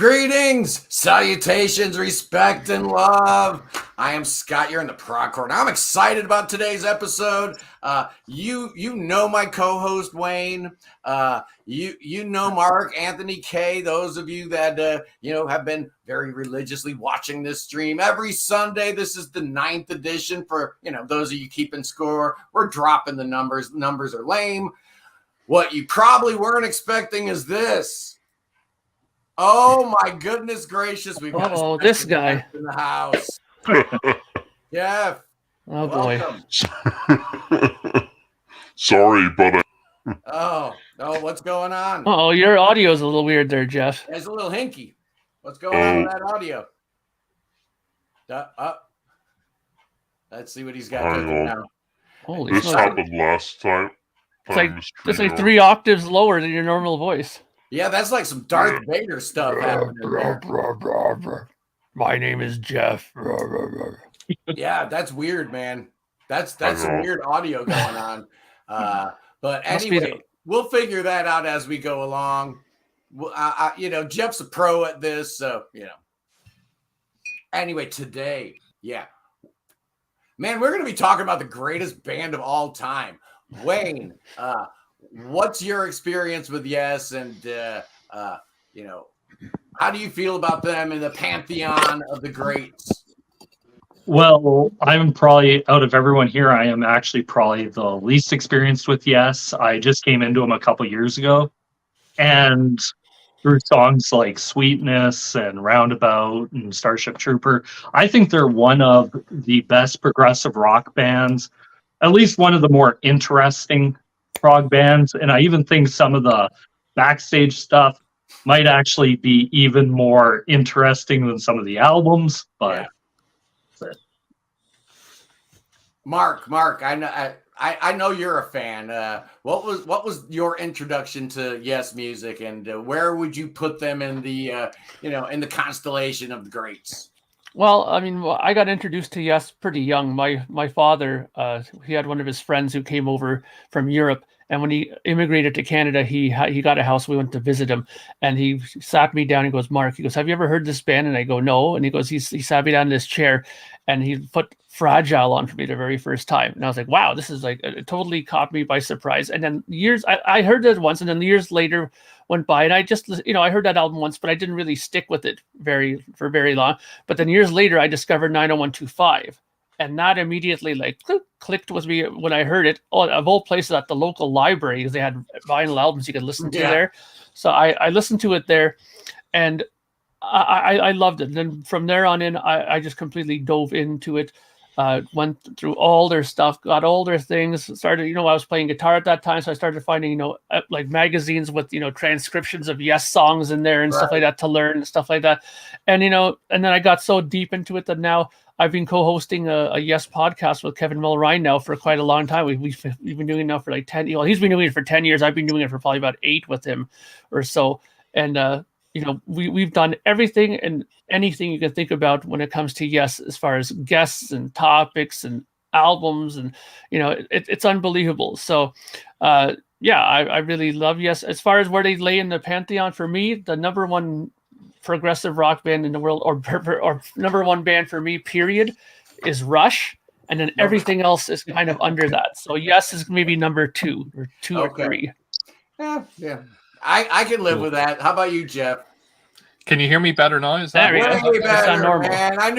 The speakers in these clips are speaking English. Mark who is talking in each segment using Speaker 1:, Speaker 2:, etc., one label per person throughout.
Speaker 1: Greetings, salutations, respect, and love. I am Scott. You're in the Prog Corner. I'm excited about today's episode. You know my co-host Wayne. You know Mark, Anthony K. Those of you that have been very religiously watching this stream every Sunday. This is the 9th edition for those of you keeping score. We're dropping the numbers. Numbers are lame. What you probably weren't expecting is this. Oh my goodness gracious! We've got
Speaker 2: this guy
Speaker 1: in the house. Geoff.
Speaker 2: Oh boy.
Speaker 3: Sorry, but
Speaker 1: Oh, what's going on?
Speaker 2: Oh, your audio is a little weird there, Geoff.
Speaker 1: It's a little hinky. What's going on with that audio? Let's see what he's got cooking now.
Speaker 2: Holy
Speaker 3: this happened last time.
Speaker 2: It's like 3 octaves lower than your normal voice.
Speaker 1: Yeah, that's like some Darth Vader stuff happening there.
Speaker 2: My name is Geoff.
Speaker 1: Yeah, that's weird, man. That's some weird audio going on. But anyway, we'll figure that out as we go along. Geoff's a pro at this, so Anyway, today, man, we're going to be talking about the greatest band of all time, Wayne. What's your experience with Yes, and how do you feel about them in the pantheon of the greats?
Speaker 4: Well, I'm probably, out of everyone here, I am actually probably the least experienced with Yes. I just came into them a couple years ago, and through songs like Sweetness and Roundabout and Starship Trooper, I think they're one of the best progressive rock bands, at least one of the more interesting prog bands. And I even think some of the backstage stuff might actually be even more interesting than some of the albums. But
Speaker 1: Mark, I know you're a fan. What was your introduction to Yes music, and where would you put them in the in the constellation of the greats?
Speaker 2: Well, I mean, I got introduced to Yes pretty young. My father, he had one of his friends who came over from Europe, and when he immigrated to Canada, he got a house. We went to visit him, and he sat me down. He goes, "Mark," he goes, "have you ever heard this band?" And I go, "No." And he goes, he sat me down in this chair, and he put Fragile on for me the very first time, and I was like, "Wow, this is like it totally caught me by surprise." And then I heard it once, and then years later went by, and I just I heard that album once, but I didn't really stick with it for very long. But then years later, I discovered 90125, and that immediately clicked with me when I heard it. Of all places, at the local library, because they had vinyl albums you could listen to there. So I listened to it there, and I loved it. And then from there on in, I just completely dove into it. Went through all their stuff, got all their things, started, I was playing guitar at that time, so I started finding, like magazines with, transcriptions of Yes songs in there and stuff like that to learn and stuff like that. And, and then I got so deep into it that now I've been co-hosting a Yes podcast with Kevin Mulrine now for quite a long time. We've been doing it now for like 10, he's been doing it for 10 years. I've been doing it for probably about 8 with him or so. And, we've done everything and anything you can think about when it comes to Yes, as far as guests and topics and albums, and it's unbelievable. So I really love Yes. As far as where they lay in the pantheon, for me, the number one progressive rock band in the world, or number one band for me, period, is Rush. And then everything else is kind of under that. So Yes is maybe number 2 or 3.
Speaker 1: Yeah. I can live with that. How about you, Geoff?
Speaker 5: Can you hear me better now? Is that
Speaker 1: way better, normal, man? I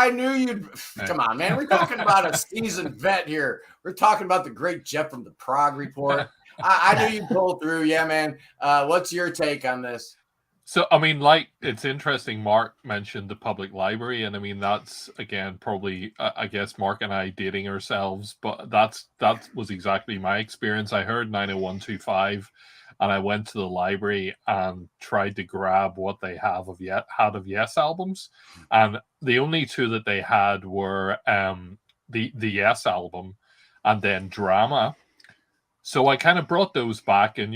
Speaker 1: knew you'd. Come on, man. We're talking about a seasoned vet here. We're talking about the great Geoff from the Prog Report. I knew you'd pull through. Yeah, man. What's your take on this?
Speaker 5: So, I mean, it's interesting. Mark mentioned the public library, and I mean, that's again probably, I guess, Mark and I dating ourselves, but that was exactly my experience. I heard 90125. And I went to the library and tried to grab what they had of Yes albums, and the only 2 that they had were the Yes album and then Drama. So I kind of brought those back, and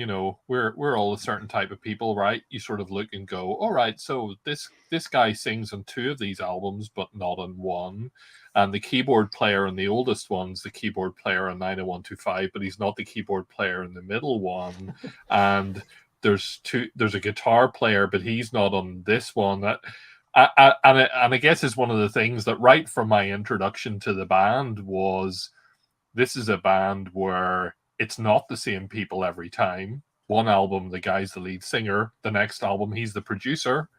Speaker 5: we're all a certain type of people, right? You sort of look and go, all right, so this guy sings on 2 of these albums, but not on 1. And the keyboard player on the oldest one's the keyboard player on 90125, but he's not the keyboard player in the middle one. And there's a guitar player, but he's not on this one. And I guess it's one of the things that right from my introduction to the band was, this is a band where it's not the same people every time. One album, the guy's the lead singer. The next album, he's the producer.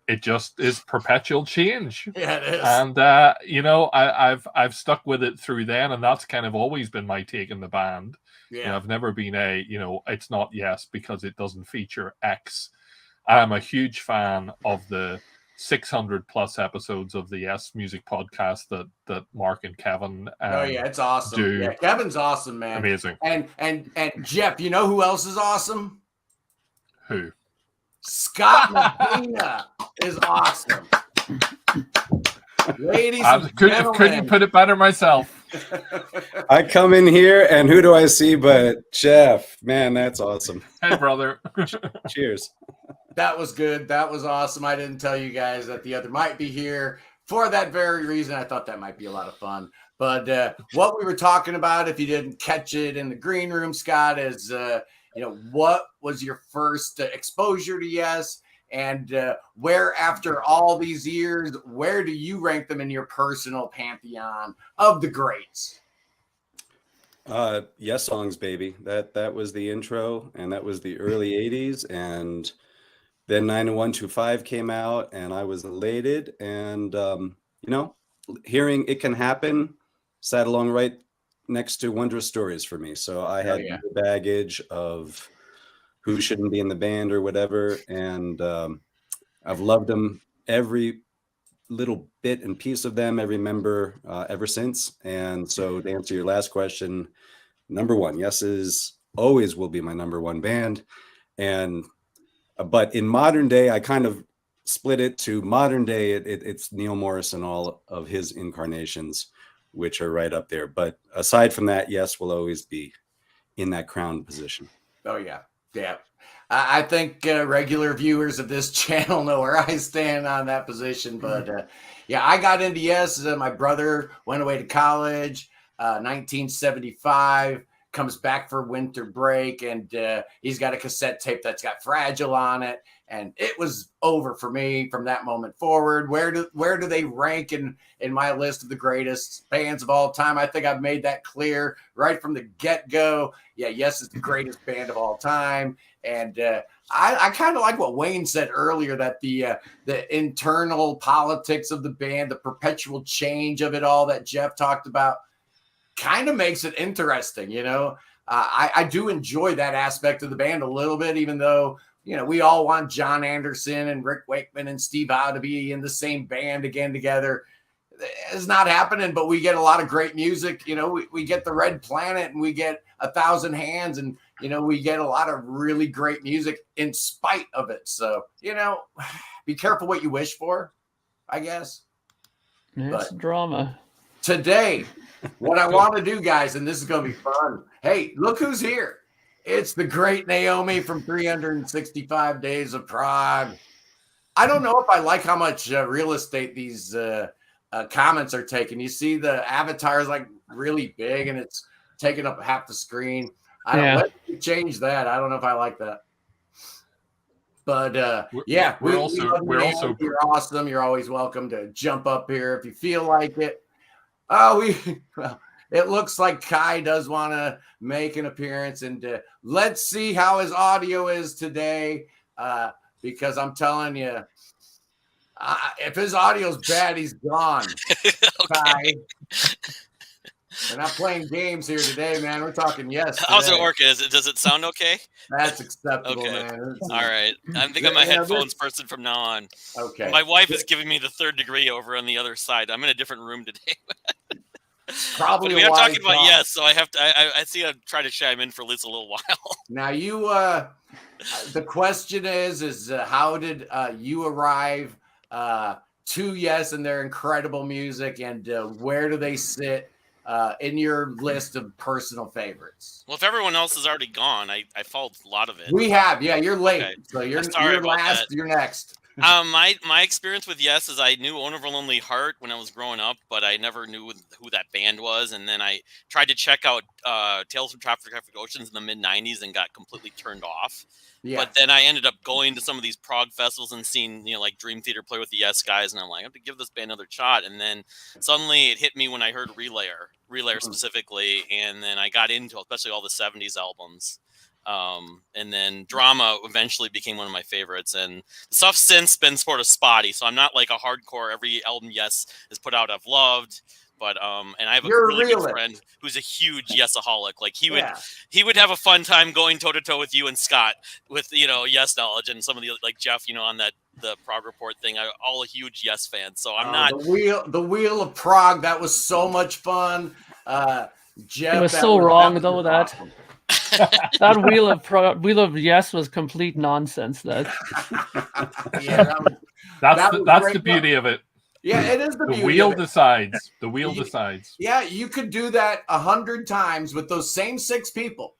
Speaker 5: It just is perpetual change.
Speaker 1: Yeah, it is.
Speaker 5: And you know, I've stuck with it through then, and that's kind of always been my take in the band.
Speaker 1: Yeah.
Speaker 5: You know, I've never been it's not Yes because it doesn't feature X. I'm a huge fan of the 600 plus episodes of the Yes Music podcast that Mark and Kevin
Speaker 1: it's awesome.
Speaker 5: do.
Speaker 1: Yeah, Kevin's awesome, man.
Speaker 5: Amazing.
Speaker 1: And Geoff, you know who else is awesome?
Speaker 5: Who?
Speaker 1: Scott Medina is awesome. Ladies and gentlemen.
Speaker 5: Couldn't put it better myself.
Speaker 6: I come in here, and who do I see but Geoff? Man, that's awesome.
Speaker 5: Hey, brother.
Speaker 6: Cheers.
Speaker 1: That was good. That was awesome. I didn't tell you guys that the other might be here for that very reason. I thought that might be a lot of fun. But what we were talking about, if you didn't catch it in the green room, Scott, is what was your first exposure to Yes, and where, after all these years, where do you rank them in your personal pantheon of the greats?
Speaker 6: Yes songs, baby. That was the intro, and that was the early 80s, and then 90125 came out, and I was elated, and hearing It Can Happen sat along right next to Wondrous Stories for me. So I had the baggage of who shouldn't be in the band or whatever, and I've loved them, every little bit and piece of them, every member ever since. And so to answer your last question, number one, Yes is always will be my number one band. And but in modern day, I kind of split it to modern day. It's Neil Morris and all of his incarnations, which are right up there. But aside from that, Yes will always be in that crown position.
Speaker 1: Oh, yeah. Yeah. I think regular viewers of this channel know where I stand on that position. But I got into Yes. My brother went away to college, 1975, comes back for winter break, and he's got a cassette tape that's got Fragile on it. And it was over for me from that moment forward. Where do they rank in my list of the greatest bands of all time? I think I've made that clear right from the get-go. Yeah, Yes is the greatest band of all time. And I kind of like what Wayne said earlier, that the internal politics of the band, the perpetual change of it all that Geoff talked about, kind of makes it interesting. I do enjoy that aspect of the band a little bit, even though we all want John Anderson and Rick Wakeman and Steve Howe to be in the same band again together. It's not happening, but we get a lot of great music. We get the Red Planet, and we get 1,000 Hands, and we get a lot of really great music in spite of it. So be careful what you wish for, I guess.
Speaker 2: It's drama.
Speaker 1: Today, what I want to do, guys, and this is going to be fun. Hey, look who's here. It's the great Naomi from 365 Days of Prague. I don't know if I like how much real estate these comments are taking. You see the avatar is like really big, and it's taking up half the screen. Let me change that. I don't know if I like that. But
Speaker 5: we're also
Speaker 1: you're awesome. You're always welcome to jump up here if you feel like it. It looks like Kai does want to make an appearance, and let's see how his audio is today. Because I'm telling you, if his audio's bad, he's gone. Kai. We're not playing games here today, man. We're talking Yes.
Speaker 7: How's it working? Does it sound okay?
Speaker 1: That's acceptable,
Speaker 7: okay.
Speaker 1: Man.
Speaker 7: All right. I think I'm a headphones person from now on.
Speaker 1: Okay.
Speaker 7: My wife is giving me the third degree over on the other side. I'm in a different room today.
Speaker 1: Probably.
Speaker 7: But we are talking about Yes, so I have to. I see. I try to chime in for at least a little while.
Speaker 1: Now you. The question is how did you arrive to Yes and their incredible music, and where do they sit in your list of personal favorites?
Speaker 7: Well, if everyone else is already gone, I followed a lot of it.
Speaker 1: We have, yeah. You're late,
Speaker 7: okay.
Speaker 1: so you're
Speaker 7: last.
Speaker 1: You're next.
Speaker 7: My experience with Yes is I knew Owner of a Lonely Heart when I was growing up, but I never knew who that band was. And then I tried to check out Tales from Traffic Oceans in the mid '90s and got completely turned off.
Speaker 1: Yeah.
Speaker 7: But then I ended up going to some of these prog festivals and seeing, like Dream Theater play with the Yes guys, and I'm like, I have to give this band another shot. And then suddenly it hit me when I heard Relayer specifically, and then I got into especially all the '70s albums. And then Drama eventually became one of my favorites, and the stuff since been sort of spotty. So I'm not like a hardcore every album Yes has put out I've loved. But and I have a really good friend who's a huge Yesaholic. Like he would have a fun time going toe to toe with you and Scott with Yes knowledge, and some of the like Geoff on the Prog Report thing. All a huge Yes fans. So I'm not
Speaker 1: the wheel of Prague. That was so much fun. Geoff,
Speaker 2: it was so wrong
Speaker 1: that
Speaker 2: though.
Speaker 1: awesome.
Speaker 2: That wheel of Yes was complete nonsense. That's
Speaker 5: the beauty of it.
Speaker 1: Yeah, it is the beauty.
Speaker 5: The wheel
Speaker 1: of it.
Speaker 5: decides. The wheel decides.
Speaker 1: Yeah, you could do that 100 times with those same 6 people.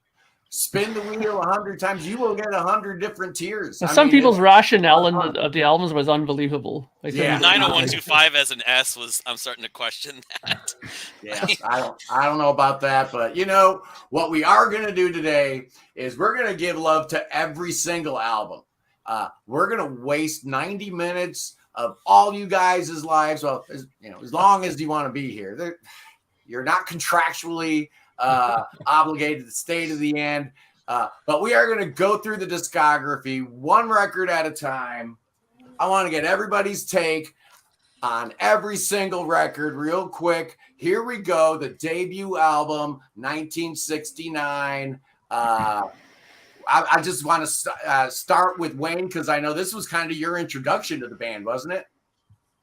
Speaker 1: Spin the wheel 100 times, you will get 100 different tiers.
Speaker 2: Some people's rationale of the albums was unbelievable.
Speaker 7: Like 90125 as an S was. I'm starting to question that.
Speaker 1: Yeah, I don't know about that, but what we are going to do today is we're going to give love to every single album. We're going to waste 90 minutes of all you guys' lives. Well, as long as you want to be here. You're not contractually obligated to stay to the end, but we are going to go through the discography one record at a time. I want to get everybody's take on every single record real quick. Here we go. The debut album, 1969. I just want to start with Wayne, because I know this was kind of your introduction to the band, wasn't it?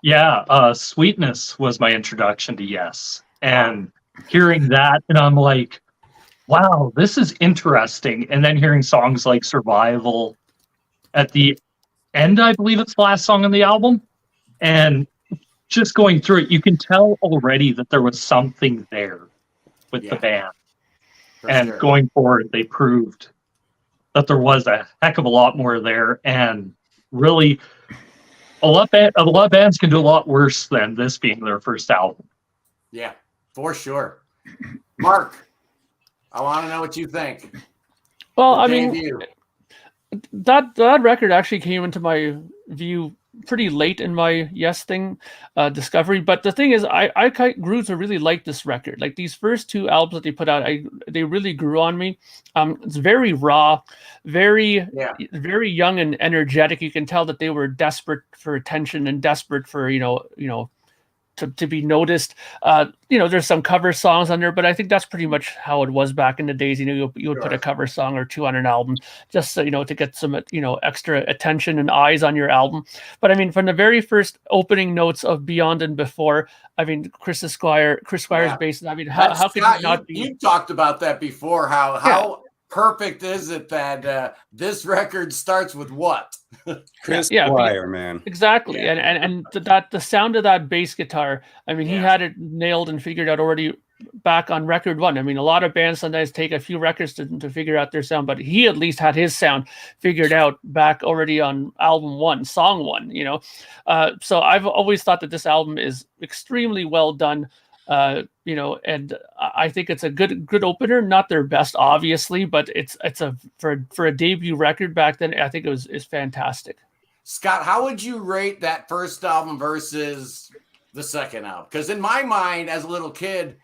Speaker 4: Yeah, Sweetness was my introduction to Yes. And hearing that, and I'm like, wow, this is interesting. And then hearing songs like Survival at the end, I believe it's the last song on the album. And just going through it, you can tell already that there was something there with the band. And going forward, they proved that there was a heck of a lot more there. And really, a lot of bands can do a lot worse than this being their first album.
Speaker 1: Yeah, for sure. Mark, I want to know what you think.
Speaker 2: Well, I mean, that record actually came into my view pretty late in my Yes thing discovery. But the thing is, I grew to really like this record. Like these first 2 albums that they put out, they really grew on me. It's very raw, very young and energetic. You can tell that they were desperate for attention and desperate for to be noticed. There's some cover songs on there, but I think that's pretty much how it was back in the days. You would put a cover song or 2 on an album just so, to get some extra attention and eyes on your album. But I mean, from the very first opening notes of Beyond and Before, I mean, Chris Squire's bass. I mean, how could you not be?
Speaker 1: You talked about that before. How perfect is it that this record starts with what?
Speaker 6: Chris Squire, man.
Speaker 2: Exactly. Yeah. And the sound of that bass guitar, I mean, he had it nailed and figured out already back on record 1. I mean, a lot of bands sometimes take a few records to figure out their sound, but he at least had his sound figured out back already on album 1, song 1, so I've always thought that this album is extremely well done. And I think it's a good opener. Not their best, obviously, but it's for a debut record back then. I think it's fantastic.
Speaker 1: Scott, how would you rate that first album versus the second album? Because in my mind, as a little kid,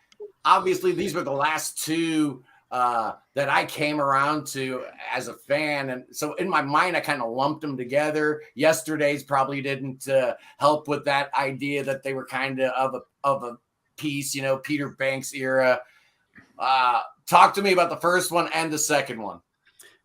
Speaker 1: obviously these were the last 2 that I came around to as a fan, and so in my mind, I kind of lumped them together. Yesterday's probably didn't help with that idea that they were kind of a piece, Peter Banks era. Talk to me about the first one and the second one.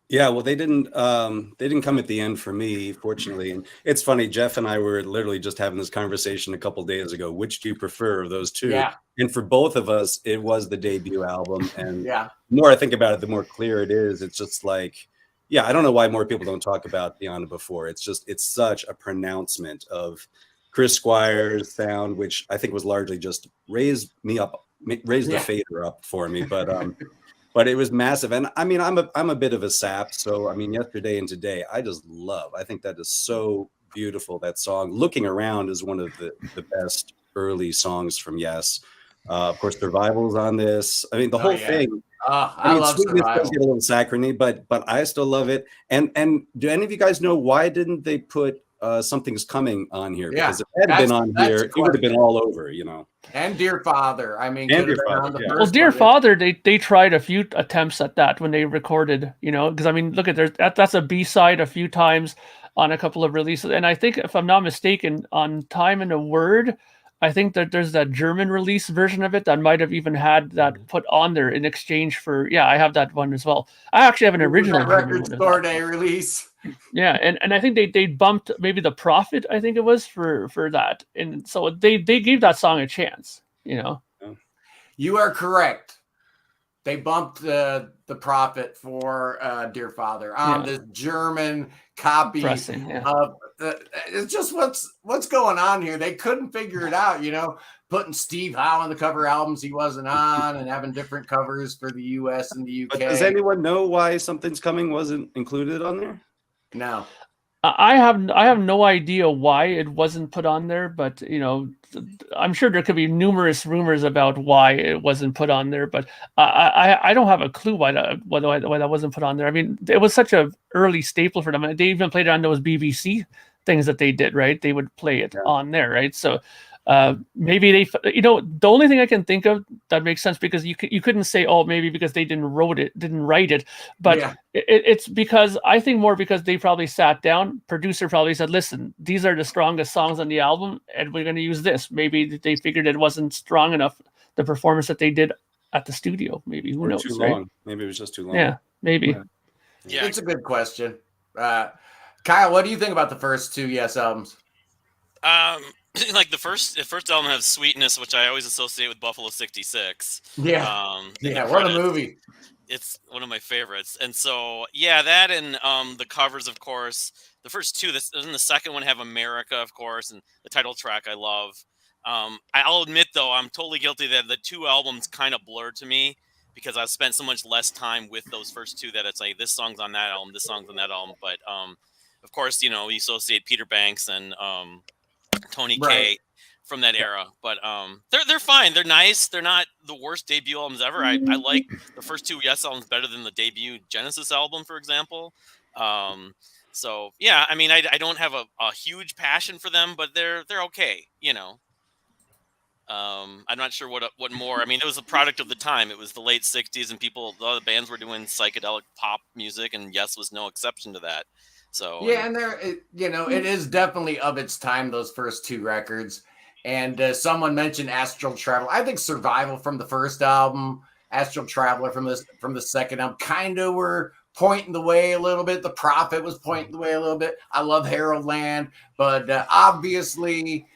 Speaker 6: Yeah, well, they didn't come at the end for me, fortunately. And it's funny, Geoff and I were literally just having this conversation a couple days ago. Which do you prefer of those 2? Yeah. And for both of us, it was the debut album. And the more I think about it, the more clear it is. It's just like, I don't know why more people don't talk about Beyond and Before. It's such a pronouncement of Chris Squire's sound, which I think was largely just raised the fader up for me. But it was massive. And I mean, I'm a bit of a sap. So, I mean, Yesterday and Today, I just love. I think that is so beautiful. That song, Looking Around, is one of the best early songs from Yes. Of course, Survival's on this. I mean, the whole thing.
Speaker 1: I love
Speaker 6: Sweetness
Speaker 1: Survival.
Speaker 6: does get a little saccharine, but I still love it. And do any of you guys know why didn't they put Something's Coming on here?
Speaker 1: Yeah,
Speaker 6: Because if it had been on here, it would have been all over, you know.
Speaker 1: And Dear Father. I mean,
Speaker 6: And
Speaker 1: could have
Speaker 6: Dear
Speaker 1: been
Speaker 6: Father,
Speaker 1: on the
Speaker 6: yeah.
Speaker 1: first
Speaker 2: Well, Dear
Speaker 1: one.
Speaker 2: Father, they tried a few attempts at that when they recorded, you know, because I mean, look at that's a B-side a few times on a couple of releases, and I think if I'm not mistaken, on Time and a Word, I think that there's that German release version of it that might have even had that put on there in exchange for. Yeah, I have that one as well. I actually have an original German
Speaker 1: record
Speaker 2: one of
Speaker 1: store
Speaker 2: that.
Speaker 1: day release.
Speaker 2: Yeah, and I think they bumped maybe the Prophet, I think it was for that, and so they gave that song a chance, you know.
Speaker 1: You are correct. They bumped the Prophet for Dear Father on this German copy
Speaker 2: Pressing,
Speaker 1: of it's just what's going on here. They couldn't figure it out, you know, putting Steve Howe on the cover albums he wasn't on and having different covers for the US and the UK.
Speaker 6: But does anyone know why Something's Coming wasn't included on there?
Speaker 1: No.
Speaker 2: I have no idea why it wasn't put on there, but you know, I'm sure there could be numerous rumors about why it wasn't put on there, but I don't have a clue why that wasn't put on there. I mean, it was such a early staple for them. They even played it on those BBC things that they did, right? They would play it on there, right? So maybe they, you know, the only thing I can think of that makes sense, because you couldn't say, oh, maybe because they didn't write it, but it's because I think more because they probably sat down, producer probably said, listen, these are the strongest songs on the album and we're going to use this. Maybe they figured it wasn't strong enough, the performance that they did at the studio. Maybe, who knows,
Speaker 6: too
Speaker 2: right?
Speaker 6: long. Maybe it was just too long.
Speaker 2: Yeah, maybe.
Speaker 1: Yeah, it's a good question. Kyle, what do you think about the first two Yes albums?
Speaker 7: Like the first album has Sweetness, which I always associate with Buffalo 66.
Speaker 1: Yeah. What a movie.
Speaker 7: It's one of my favorites. And so, yeah, that and the covers, of course. The first two, and the second one have America, of course, and the title track I love. I'll admit, though, I'm totally guilty that the two albums kind of blurred to me because I've spent so much less time with those first two that it's like this song's on that album, this song's on that album. But, of course, you know, we associate Peter Banks and Tony Kaye from that era, but they're fine. They're nice. They're not the worst debut albums ever. I like the first two Yes albums better than the debut Genesis album, for example. So yeah, I mean, I don't have a huge passion for them, but they're okay, you know. I'm not sure what more. I mean, it was a product of the time. It was the late '60s, and a lot of bands were doing psychedelic pop music, and Yes was no exception to that. So
Speaker 1: yeah, and it is definitely of its time, those first two records. And someone mentioned Astral Traveler. I think Survival from the first album, Astral Traveler from the second album, kind of were pointing the way a little bit. The Prophet was pointing the way a little bit. I love Harold Land, but obviously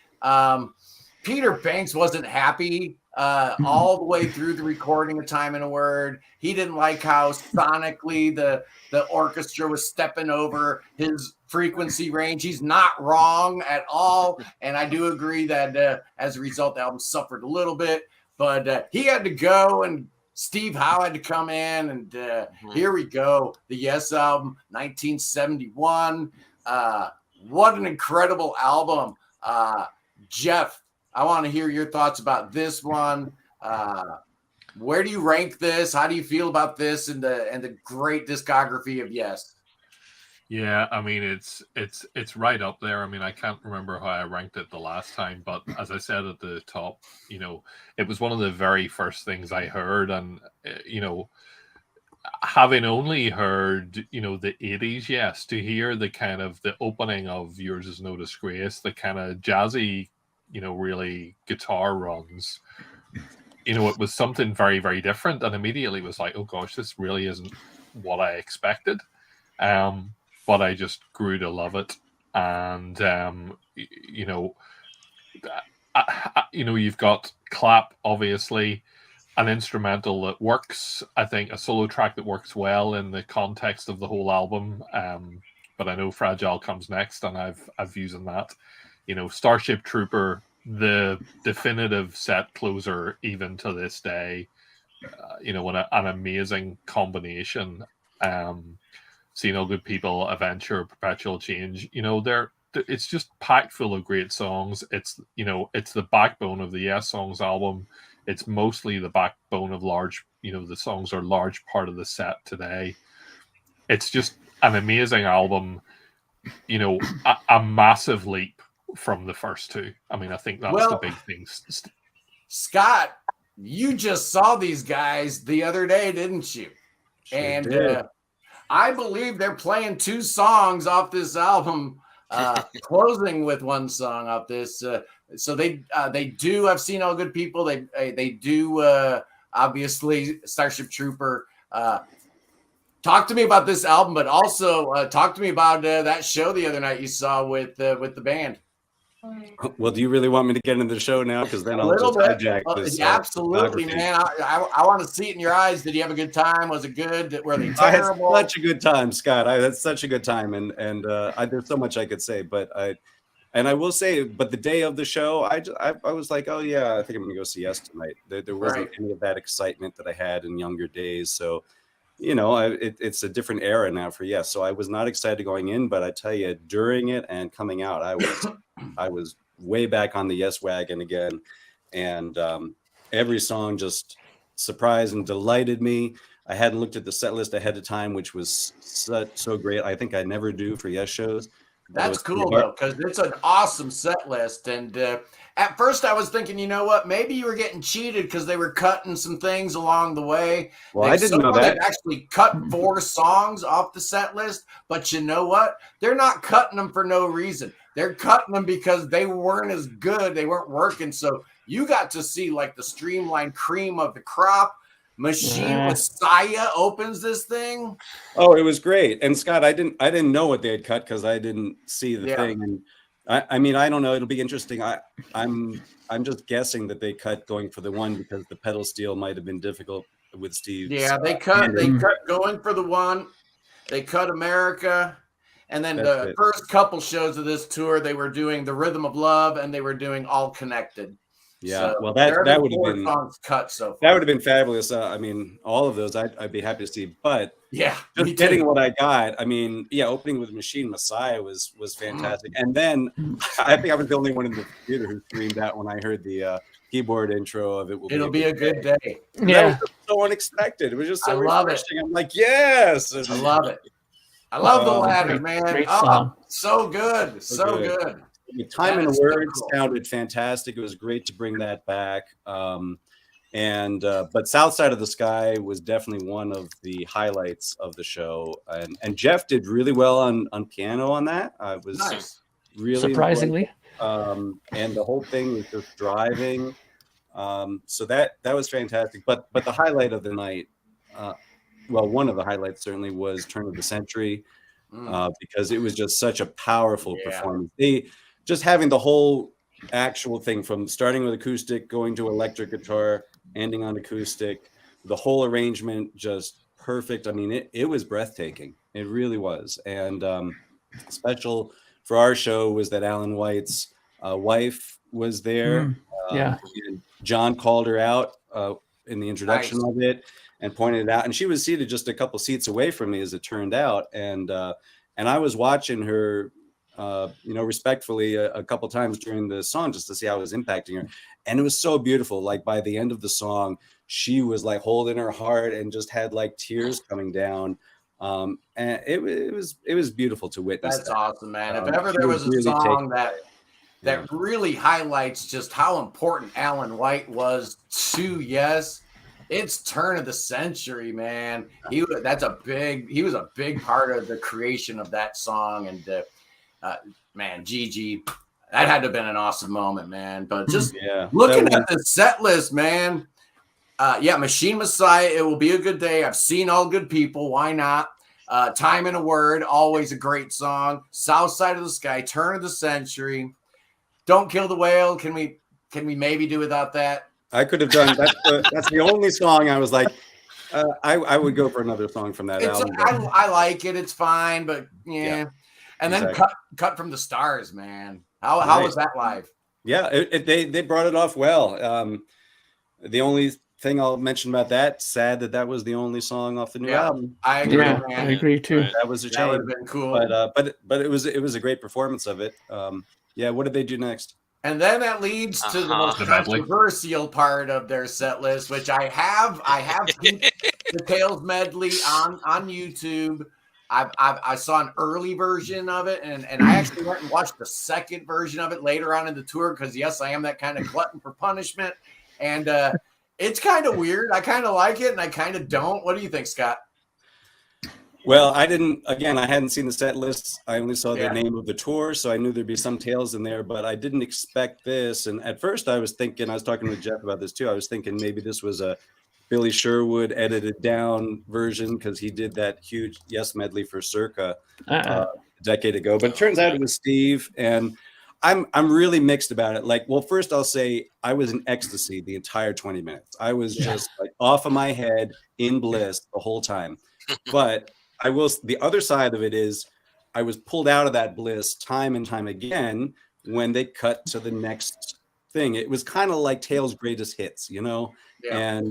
Speaker 1: Peter Banks wasn't happy all the way through the recording of Time and a Word. He didn't like how sonically the orchestra was stepping over his frequency range. He's not wrong at all. And I do agree that as a result, the album suffered a little bit. But he had to go, and Steve Howe had to come in. And here we go. The Yes album, 1971. What an incredible album. Geoff, I want to hear your thoughts about this one. Where do you rank this? How do you feel about this and the great discography of Yes?
Speaker 5: Yeah, I mean it's right up there. I mean, I can't remember how I ranked it the last time, but as I said at the top, you know, it was one of the very first things I heard, and you know, having only heard, you know, the 80s Yes, to hear the kind of the opening of Yours Is No Disgrace, the kind of jazzy, you know, really guitar runs, you know, it was something very, very different, and immediately was like, oh gosh, this really isn't what I expected. But I just grew to love it, and you know, you've got Clap, obviously, an instrumental that works. I think a solo track that works well in the context of the whole album. But I know Fragile comes next, and I've views on that. You know, Starship Trooper, the definitive set closer even to this day. You know, an amazing combination. See No Good People, Adventure, Perpetual Change. You know, it's just packed full of great songs. It's it's the backbone of the Yes Songs album. It's mostly the backbone of the songs are a large part of the set today. It's just an amazing album. A massive leap from the first two. I mean, I think that's the big thing.
Speaker 1: Scott, you just saw these guys the other day, didn't you?
Speaker 6: Sure did.
Speaker 1: I believe they're playing 2 songs off this album, closing with 1 song off this. So they do. I've seen All Good People. They do. Obviously, Starship Trooper. Talk to me about this album, but also talk to me about that show the other night you saw with the band.
Speaker 6: Well, do you really want me to get into the show now? Because then I'll just hijack this.
Speaker 1: Absolutely, man. I want to see it in your eyes. Did you have a good time? Was it good? Were they
Speaker 6: I had
Speaker 1: terrible?
Speaker 6: such a good time, Scott. I had such a good time, and there's so much I could say, but I will say, but the day of the show, I was like, oh yeah, I think I'm gonna go see Yes tonight. There wasn't any of that excitement that I had in younger days, so. It's a different era now for Yes. So I was not excited going in, but I tell you, during it and coming out, I was way back on the Yes wagon again. And every song just surprised and delighted me. I hadn't looked at the set list ahead of time, which was so great. I think I never do for Yes shows.
Speaker 1: That's cool, though, because it's an awesome set list. And at first I was thinking, you know what, maybe you were getting cheated because they were cutting some things along the way.
Speaker 6: Well, I didn't know that.
Speaker 1: They've actually cut 4 songs off the set list. But you know what? They're not cutting them for no reason. They're cutting them because they weren't as good. They weren't working. So you got to see like the streamlined cream of the crop. Machine Messiah opens this thing.
Speaker 6: Oh, it was great. And Scott, I didn't know what they had cut because I didn't see the thing. And I mean, I don't know. It'll be interesting. I'm just guessing that they cut going for the 1 because the pedal steel might have been difficult with Steve.
Speaker 1: Yeah, they cut going for the 1. They cut America. And then the first couple shows of this tour, they were doing The Rhythm of Love and they were doing All Connected.
Speaker 6: Yeah,
Speaker 1: so
Speaker 6: well, that would have been
Speaker 1: cut. So
Speaker 6: that would have been fabulous. I mean, all of those I'd be happy to see. But
Speaker 1: yeah,
Speaker 6: just getting what I got. I mean, yeah, opening with Machine Messiah was fantastic. And then I think I was the only one in the theater who screamed out when I heard the keyboard intro of
Speaker 1: It'll be a good day.
Speaker 6: Yeah, that was so unexpected. It was just so refreshing. I'm like, yes,
Speaker 1: I love it. I love the ladder, man.
Speaker 2: Great song.
Speaker 1: So good, so good.
Speaker 6: The Time and the Words sounded fantastic. It was great to bring that back. But South Side of the Sky was definitely one of the highlights of the show. And Geoff did really well on piano on that. I was really
Speaker 2: surprisingly.
Speaker 6: And the whole thing was just driving. So that was fantastic. But the highlight of the night, one of the highlights certainly was Turn of the Century, because it was just such a powerful performance. Just having the whole actual thing from starting with acoustic, going to electric guitar, ending on acoustic, the whole arrangement just perfect. I mean, it was breathtaking. It really was. And special for our show was that Alan White's wife was there.
Speaker 2: And
Speaker 6: John called her out in the introduction of it and pointed it out. And she was seated just a couple seats away from me, as it turned out. And I was watching her respectfully a couple times during the song just to see how it was impacting her. And it was so beautiful. Like by the end of the song, she was like holding her heart and just had like tears coming down. And it was beautiful to witness.
Speaker 1: That's awesome, man. If ever there was a song that really highlights just how important Alan White was to Yes, it's Turn of the Century, man. He was a big part of the creation of that song. And man, Gigi, that had to have been an awesome moment, man. But just looking at the set list, man. Machine Messiah, it will be a good day. I've seen All Good People. Why not? Time and a Word, always a great song. South Side of the Sky, Turn of the Century. Don't Kill the Whale. Can we maybe do without that?
Speaker 6: I could have done that. That's the only song I was like, I would go for another song from that album.
Speaker 1: I like it. It's fine, but yeah. And then cut from the Stars, man. How was that live?
Speaker 6: Yeah, they brought it off well. The only thing I'll mention about that, sad that was the only song off the new album.
Speaker 1: I agree.
Speaker 2: Yeah,
Speaker 1: man.
Speaker 2: I agree too.
Speaker 7: Right.
Speaker 6: That was a
Speaker 1: That would
Speaker 6: shame.
Speaker 1: have been cool.
Speaker 6: But it was a great performance of it. Yeah, what did they do next?
Speaker 1: And then that leads to the most
Speaker 5: The medley.
Speaker 1: controversial part of their set list, which I have the Tales medley on YouTube. I saw an early version of it, and I actually went and watched the second version of it later on in the tour because, yes, I am that kind of glutton for punishment. And it's kind of weird. I kind of like it, and I kind of don't. What do you think, Scott?
Speaker 6: Well, I hadn't seen the set lists. I only saw the name of the tour, so I knew there'd be some Tales in there, but I didn't expect this. And at first I was talking with Geoff about this too. I was thinking maybe this was a Billy Sherwood edited down version because he did that huge Yes medley for Circa a decade ago. But it turns out it was Steve, and I'm really mixed about it. Like, well, first I'll say I was in ecstasy the entire 20 minutes. I was just like off of my head in bliss the whole time. But the other side of it is I was pulled out of that bliss time and time again when they cut to the next thing. It was kind of like Tales' greatest hits, you know? Yeah.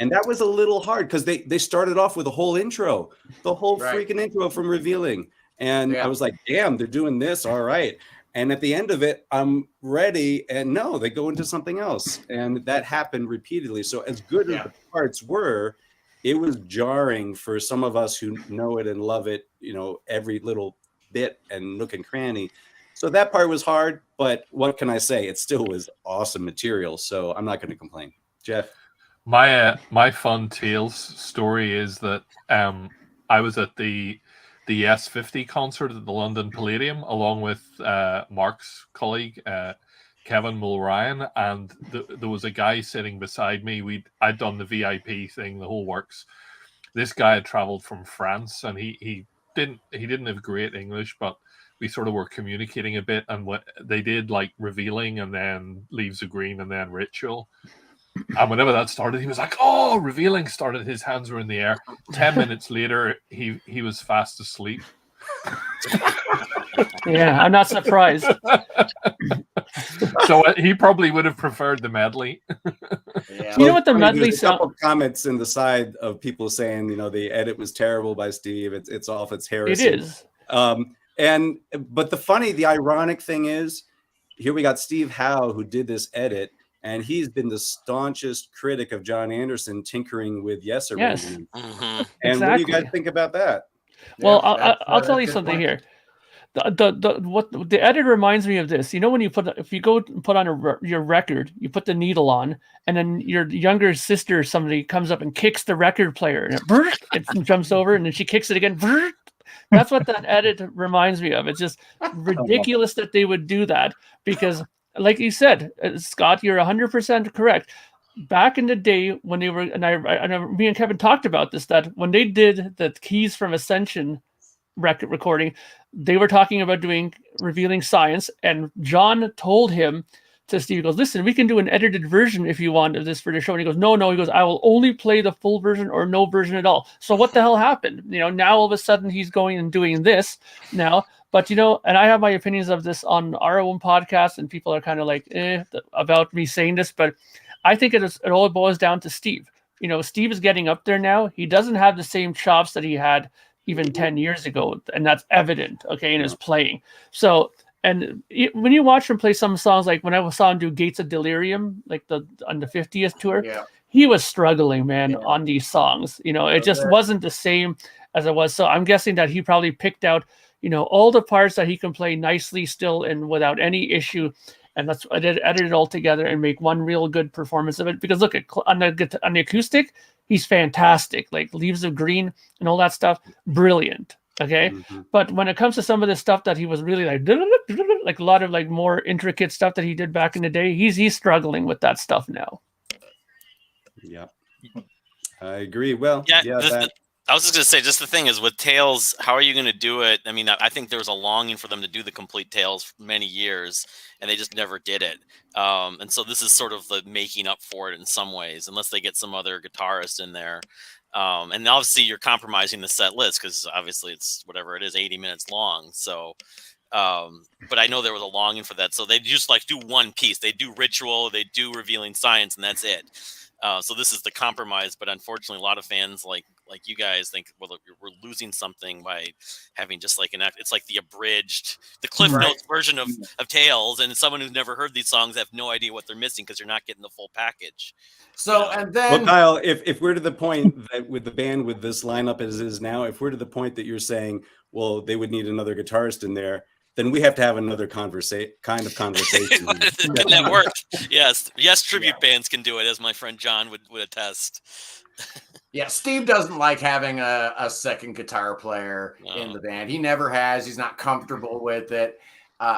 Speaker 6: And that was a little hard because they started off with a whole intro, the whole freaking intro from Revealing. And I was like, damn, they're doing this. All right. And at the end of it, I'm ready. And no, they go into something else. And that happened repeatedly. So as good as the parts were, it was jarring for some of us who know it and love it, you know, every little bit and nook and cranny. So that part was hard, but what can I say? It still was awesome material. So I'm not going to complain. Geoff?
Speaker 5: My fun Tales story is that I was at the S50 concert at the London Palladium along with Mark's colleague, Kevin Mulryan, and there was a guy sitting beside me. I'd done the VIP thing, the whole works. This guy had traveled from France, and he didn't have great English, but we sort of were communicating a bit. And what they did, like Revealing, and then Leaves of Green, and then Ritual. And whenever that started, he was like, "Oh, Revealing!" started. His hands were in the air. 10 minutes later, he was fast asleep.
Speaker 2: Yeah, I'm not surprised.
Speaker 5: So he probably would have preferred the medley.
Speaker 2: You know what the medley
Speaker 6: There's a couple of comments in the side of people saying, you know, the edit was terrible by Steve. It's off. It's heresy.
Speaker 2: It is.
Speaker 6: But the ironic thing is, here we got Steve Howe who did this edit, and he's been the staunchest critic of John Anderson tinkering with Yes arrangements.
Speaker 7: Mhm.
Speaker 6: And what do you guys think about that?
Speaker 2: Well, I'll tell you something here. The edit reminds me of this. You know, when if you go put on your record, you put the needle on, and then your younger sister, somebody comes up and kicks the record player, and it jumps over, and then she kicks it again. That's what that edit reminds me of. It's just ridiculous that they would do that because, like you said, Scott, you're 100% correct. Back in the day when they were, me and Kevin talked about this, that when they did the Keys from Ascension record recording, they were talking about doing Revealing Science, and John told him to Steve, he goes, "Listen, we can do an edited version if you want of this for the show." And he goes, no, he goes, "I will only play the full version or no version at all." So what the hell happened? You know, now all of a sudden he's going and doing this now. But, you know, and I have my opinions of this on our own podcast, and people are kind of like, about me saying this, but I think it all boils down to Steve. You know, Steve is getting up there now. He doesn't have the same chops that he had even 10 years ago, and that's evident, okay, in his playing. So, and when you watch him play some songs, like when I saw him do Gates of Delirium, like on the 50th tour, he was struggling, man, on these songs. You know, it just wasn't the same as it was. So I'm guessing that he probably picked out, you know, all the parts that he can play nicely still and without any issue. And that's I did edit it all together and make one real good performance of it. Because look, on the acoustic, he's fantastic. Like Leaves of Green and all that stuff, brilliant. Okay, but when it comes to some of the stuff that he was really like a lot of like more intricate stuff that he did back in the day, he's struggling with that stuff now.
Speaker 6: Yeah, I agree. Well,
Speaker 7: I was just going to say, just the thing is with Tales, how are you going to do it? I mean, I think there was a longing for them to do the complete Tales for many years, and they just never did it. And so this is sort of the making up for it in some ways, unless they get some other guitarist in there. And obviously you're compromising the set list because obviously it's whatever it is, 80 minutes long. So, but I know there was a longing for that. So they just like do one piece. They do Ritual, they do Revealing Science, and that's it. So this is the compromise, but unfortunately, a lot of fans like you guys think, well, we're losing something by having just like it's like the abridged, the Cliff
Speaker 1: Right.
Speaker 7: Notes version of Tales, and someone who's never heard these songs have no idea what they're missing because you're not getting the full package.
Speaker 1: So, and then
Speaker 6: Well, Kyle, if we're to the point that with the band with this lineup as is now, if we're to the point that you're saying, well, they would need another guitarist in there, then we have to have another kind of conversation.
Speaker 7: Can that work? Yes, tribute bands can do it, as my friend John would attest.
Speaker 1: Yeah, Steve doesn't like having a second guitar player in the band. He never has. He's not comfortable with it.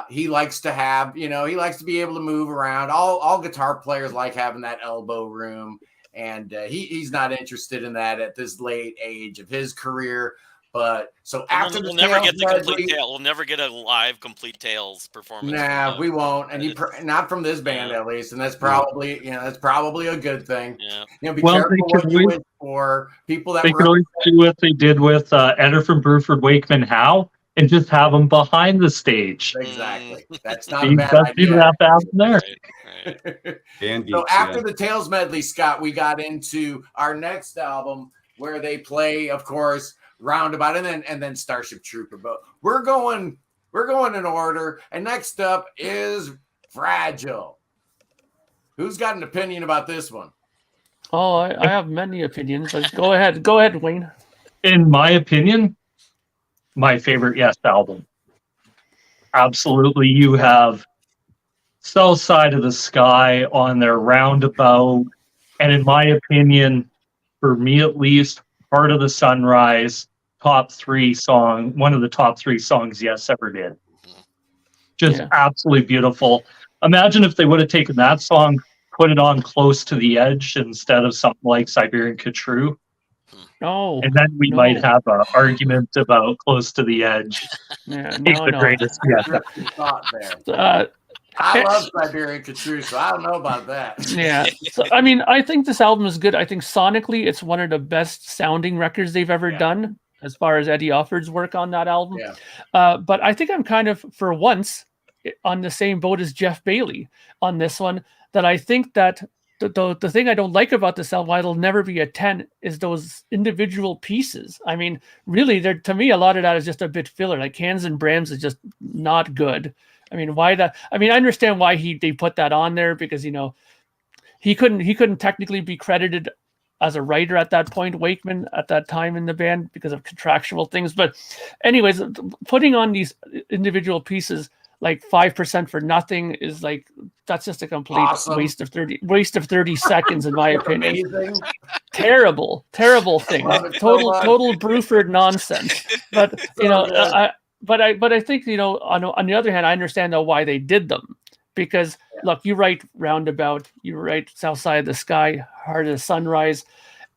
Speaker 1: He likes to have, he likes to be able to move around. All guitar players like having that elbow room, and he's not interested in that at this late age of his career. But so after
Speaker 7: we'll never get the complete Tale. We'll never get a live complete Tales performance.
Speaker 1: Nah, we won't, and not from this band at least. And that's probably a good thing.
Speaker 7: Yeah.
Speaker 1: Be careful what you wish for. People that
Speaker 4: they could always do what they did with Eder from Bruford Wakeman Howe and just have them behind the stage.
Speaker 1: Exactly. That's not a bad idea.
Speaker 4: That happen there.
Speaker 7: Right.
Speaker 1: So after the Tales medley, Scott, we got into our next album where they play, of course, Roundabout and then Starship Trooper. But we're going in order. And next up is Fragile. Who's got an opinion about this one?
Speaker 2: Oh, I have many opinions, but go ahead, Wayne.
Speaker 4: In my opinion, my favorite Yes album. Absolutely. You have South Side of the Sky on their Roundabout, and in my opinion, for me at least, Part of the Sunrise, one of the top 3 songs Yes ever did. Just absolutely beautiful. Imagine if they would have taken that song, put it on Close to the Edge instead of something like Siberian Khatru.
Speaker 2: Oh,
Speaker 4: and then we might have an argument about Close to the Edge.
Speaker 2: The
Speaker 4: greatest
Speaker 1: I love Siberian Khatru, so I don't know about that.
Speaker 2: Yeah. So, I mean, I think this album is good. I think sonically, it's one of the best sounding records they've ever done, as far as Eddie Offord's work on that album.
Speaker 1: Yeah.
Speaker 2: But I think I'm kind of, for once, on the same boat as Geoff Baille on this one, that I think that the thing I don't like about this album, why it'll never be a 10, is those individual pieces. I mean, really, to me, a lot of that is just a bit filler. Like Cans and Brams is just not good. I mean, why that? I mean, I understand why they put that on there, because he couldn't technically be credited as a writer at that point, Wakeman, at that time in the band, because of contractual things. But anyways, putting on these individual pieces like 5% for nothing is like, that's just a complete waste of 30 seconds, in my opinion.
Speaker 1: Amazing.
Speaker 2: Terrible thing. Total Bruford nonsense. But But I think, on the other hand, I understand though why they did them, because look, you write Roundabout, you write South Side of the Sky, Heart of the Sunrise,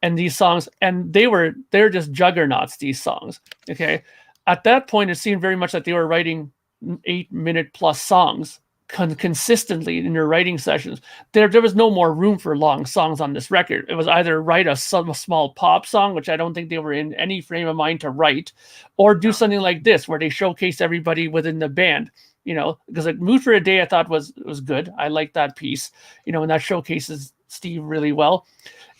Speaker 2: and these songs, and they're just juggernauts, these songs. Okay. At that point, it seemed very much like they were writing 8-minute plus songs consistently in their writing sessions. There was no more room for long songs on this record. It was either write a small pop song, which I don't think they were in any frame of mind to write, or do something like this where they showcase everybody within the band. Because like Mood for a Day, I thought was good. I liked that piece. And that showcases Steve really well.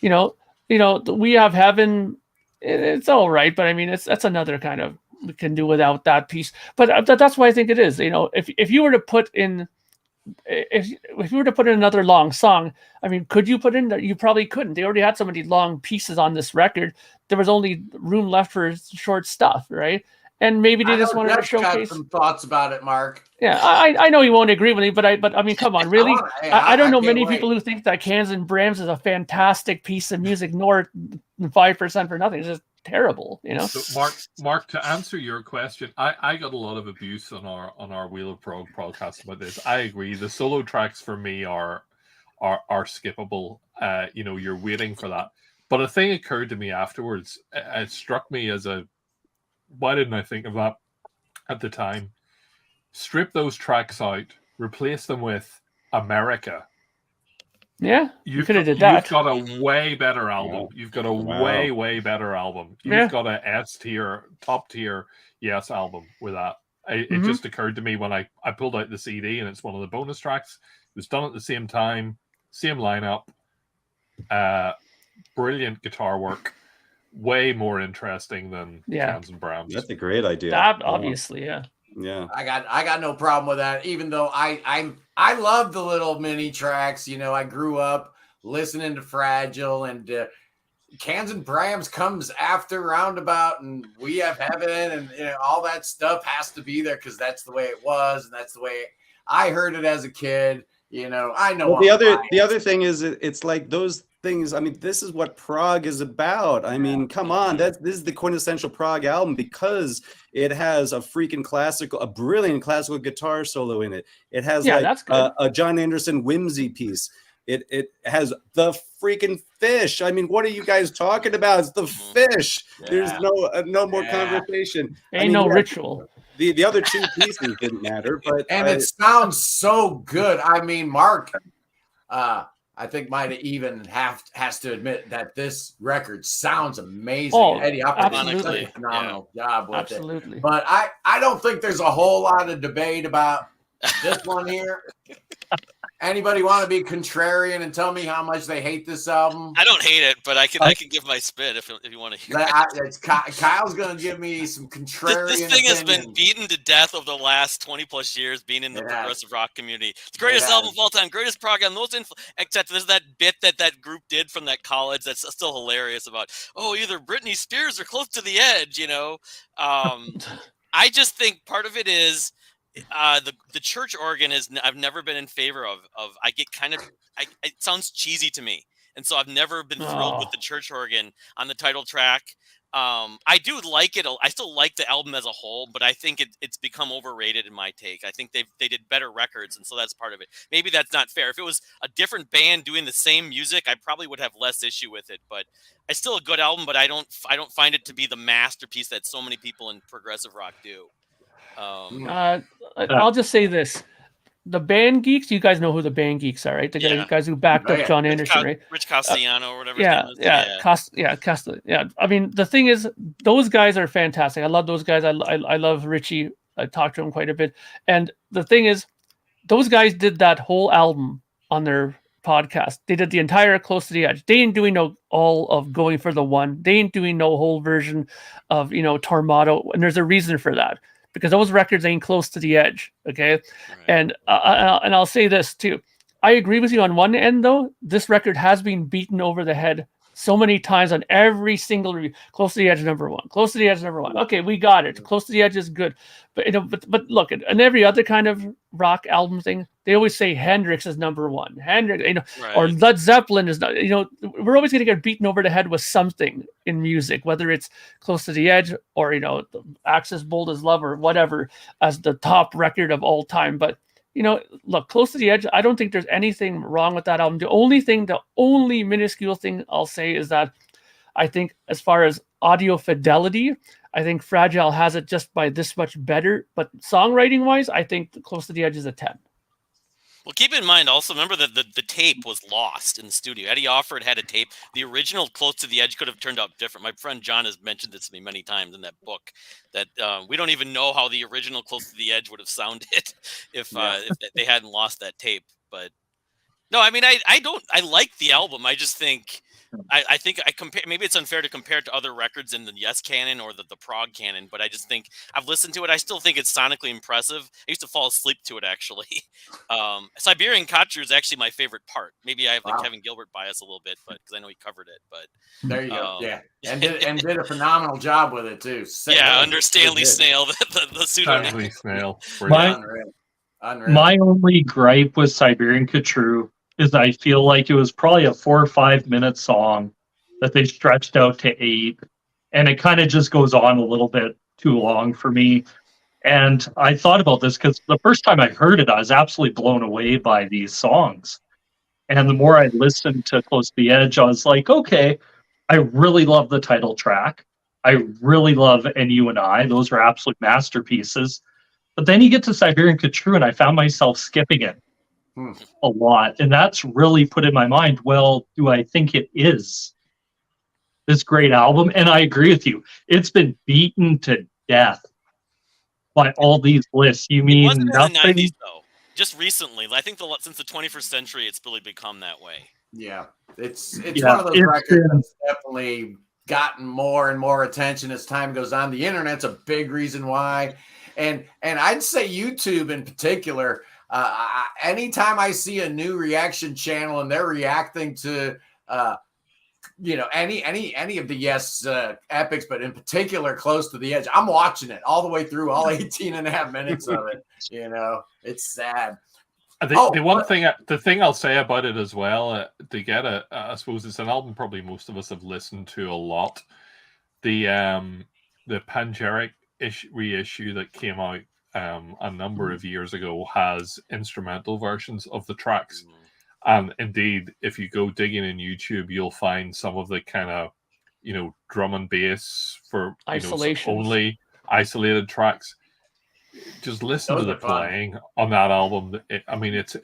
Speaker 2: We Have Heaven. It's all right, but I mean, that's another kind of, we can do without that piece. But that's why I think it is. If you were to put in, if you were to put in another long song, I mean, could you put in that? You probably couldn't. They already had so many long pieces on this record. There was only room left for short stuff, right? And maybe they just wanted to showcase.
Speaker 1: Got some thoughts about it, Mark.
Speaker 2: Yeah, I know you won't agree with me, but I mean, come on, really? I don't know many people who think that Cans and Brams is a fantastic piece of music, nor 5% for nothing. It's just terrible,
Speaker 5: So Mark, to answer your question, I got a lot of abuse on our Wheel of Prog podcast about this. I agree. The solo tracks for me are skippable. You're waiting for that. But a thing occurred to me afterwards. It struck me as why didn't I think of that at the time? Strip those tracks out, replace them with America.
Speaker 2: Yeah, you could have did that.
Speaker 5: You've got a way better album. You've got a way better album. You've got a S tier, top tier Yes album with that. It just occurred to me when I pulled out the CD, and it's one of the bonus tracks. It was done at the same time, same lineup. Brilliant guitar work. Way more interesting than Cans and Brahms.
Speaker 6: That's a great idea.
Speaker 2: Obviously, yeah.
Speaker 6: Yeah.
Speaker 1: I got no problem with that. Even though I love the little mini tracks. You know, I grew up listening to Fragile, and Cans and Brahms comes after Roundabout, and We Have Heaven, and all that stuff has to be there because that's the way it was, and that's the way I heard it as a kid. You know, I know.
Speaker 6: Well, the other thing is, it's like those things. I mean, this is what prog is about. I mean, come on, this is the quintessential prog album because it has a brilliant classical guitar solo in it. It has a John Anderson whimsy piece. It has the freaking fish. I mean, what are you guys talking about? It's the fish. Yeah. There's no more conversation.
Speaker 2: Ritual.
Speaker 6: The other two pieces didn't matter, but
Speaker 1: it sounds so good. I mean, Mark, I think might even has to admit that this record sounds amazing. Eddie Hopper did a phenomenal job with it. But I don't think there's a whole lot of debate about this one here. Anybody want to be contrarian and tell me how much they hate this album?
Speaker 7: I don't hate it, but I can give my spit if you want to hear it.
Speaker 1: Kyle's going to give me some contrarian.
Speaker 7: This thing has been beaten to death over the last 20 plus years, being in the progressive rock community. It's the greatest album of all time, greatest prog album. Except there's that bit that group did from that college that's still hilarious about either Britney Spears or Close to the Edge. You know, I just think part of it is. The church organ I've never been in favor of. I get it sounds cheesy to me, and so I've never been thrilled with the church organ on the title track. I do like it. I still like the album as a whole, but I think it's become overrated in my take. I think they did better records, and so that's part of it. Maybe that's not fair. If it was a different band doing the same music, I probably would have less issue with it. But it's still a good album, but I don't find it to be the masterpiece that so many people in progressive rock do.
Speaker 2: I'll just say this: the band geeks. You guys know who the band geeks are, right? The guys who backed up John Anderson, right?
Speaker 7: Rich Castellano or whatever.
Speaker 2: Yeah. I mean, the thing is, those guys are fantastic. I love those guys. I love Richie. I talked to him quite a bit. And the thing is, those guys did that whole album on their podcast. They did the entire Close to the Edge. They ain't doing all of Going for the One. They ain't doing no whole version of Tormato. And there's a reason for that. Because those records ain't Close to the Edge, okay? Right. And I'll say this too. I agree with you on one end, though. This record has been beaten over the head so many times on every single review. Close to the Edge, #1. Close to the Edge, #1. Okay, we got it. Close to the Edge is good, but but look, and every other kind of rock album thing, they always say Hendrix is #1. Hendrix, or Led Zeppelin is not. We're always going to get beaten over the head with something in music, whether it's Close to the Edge or Axis Bold as Love or whatever as the top record of all time. But look, Close to the Edge, I don't think there's anything wrong with that album. The only minuscule thing I'll say is that I think as far as audio fidelity, I think Fragile has it just by this much better. But songwriting wise, I think Close to the Edge is a 10.
Speaker 7: Well, keep in mind also, remember that the tape was lost in the studio. Eddie Offord had a tape. The original Close to the Edge could have turned out different. My friend John has mentioned this to me many times in that book, that we don't even know how the original Close to the Edge would have sounded if they hadn't lost that tape. But no, I mean, I like the album. I just think I think I compare. Maybe it's unfair to compare it to other records in the Yes canon or the prog canon, but I just think I've listened to it. I still think it's sonically impressive. I used to fall asleep to it actually. Siberian Khatru is actually my favorite part. Maybe I have the Kevin Gilbert bias a little bit, but because I know he covered it. But
Speaker 1: there you go. Yeah, and did a phenomenal job with it too.
Speaker 7: Under Stanley Snail, the pseudonym.
Speaker 5: Stanley Snail.
Speaker 4: My only gripe with Siberian Khatru is I feel like it was probably a 4 or 5 minute song that they stretched out to 8, and it kind of just goes on a little bit too long for me. And I thought about this because the first time I heard it, I was absolutely blown away by these songs. And the more I listened to Close to the Edge, I was like, okay, I really love the title track. I really love And You and I. Those are absolute masterpieces. But then you get to Siberian Khatru, and I found myself skipping it a lot. And that's really put in my mind, well, do I think it is this great album? And I agree with you. It's been beaten to death by all these lists. You mean
Speaker 7: it wasn't
Speaker 4: nothing?
Speaker 7: In the 90s, though. Just recently. I think since the 21st century, it's really become that way.
Speaker 1: Yeah, it's
Speaker 4: Yeah,
Speaker 1: one of those
Speaker 4: it's
Speaker 1: records
Speaker 4: been-
Speaker 1: that's definitely gotten more and more attention as time goes on. The internet's a big reason why, and I'd say YouTube in particular. Anytime I see a new reaction channel and they're reacting to any of the Yes epics, but in particular Close to the Edge, I'm watching it all the way through, all 18 and a half minutes of it. It's sad.
Speaker 5: The thing I'll say about it as well, to get I suppose it's an album probably most of us have listened to a lot. The Pangeric reissue that came out a number of years ago has instrumental versions of the tracks. And indeed, if you go digging in YouTube, you'll find some of the kind of, drum and bass for only isolated tracks. Just listen to the playing on that album. It's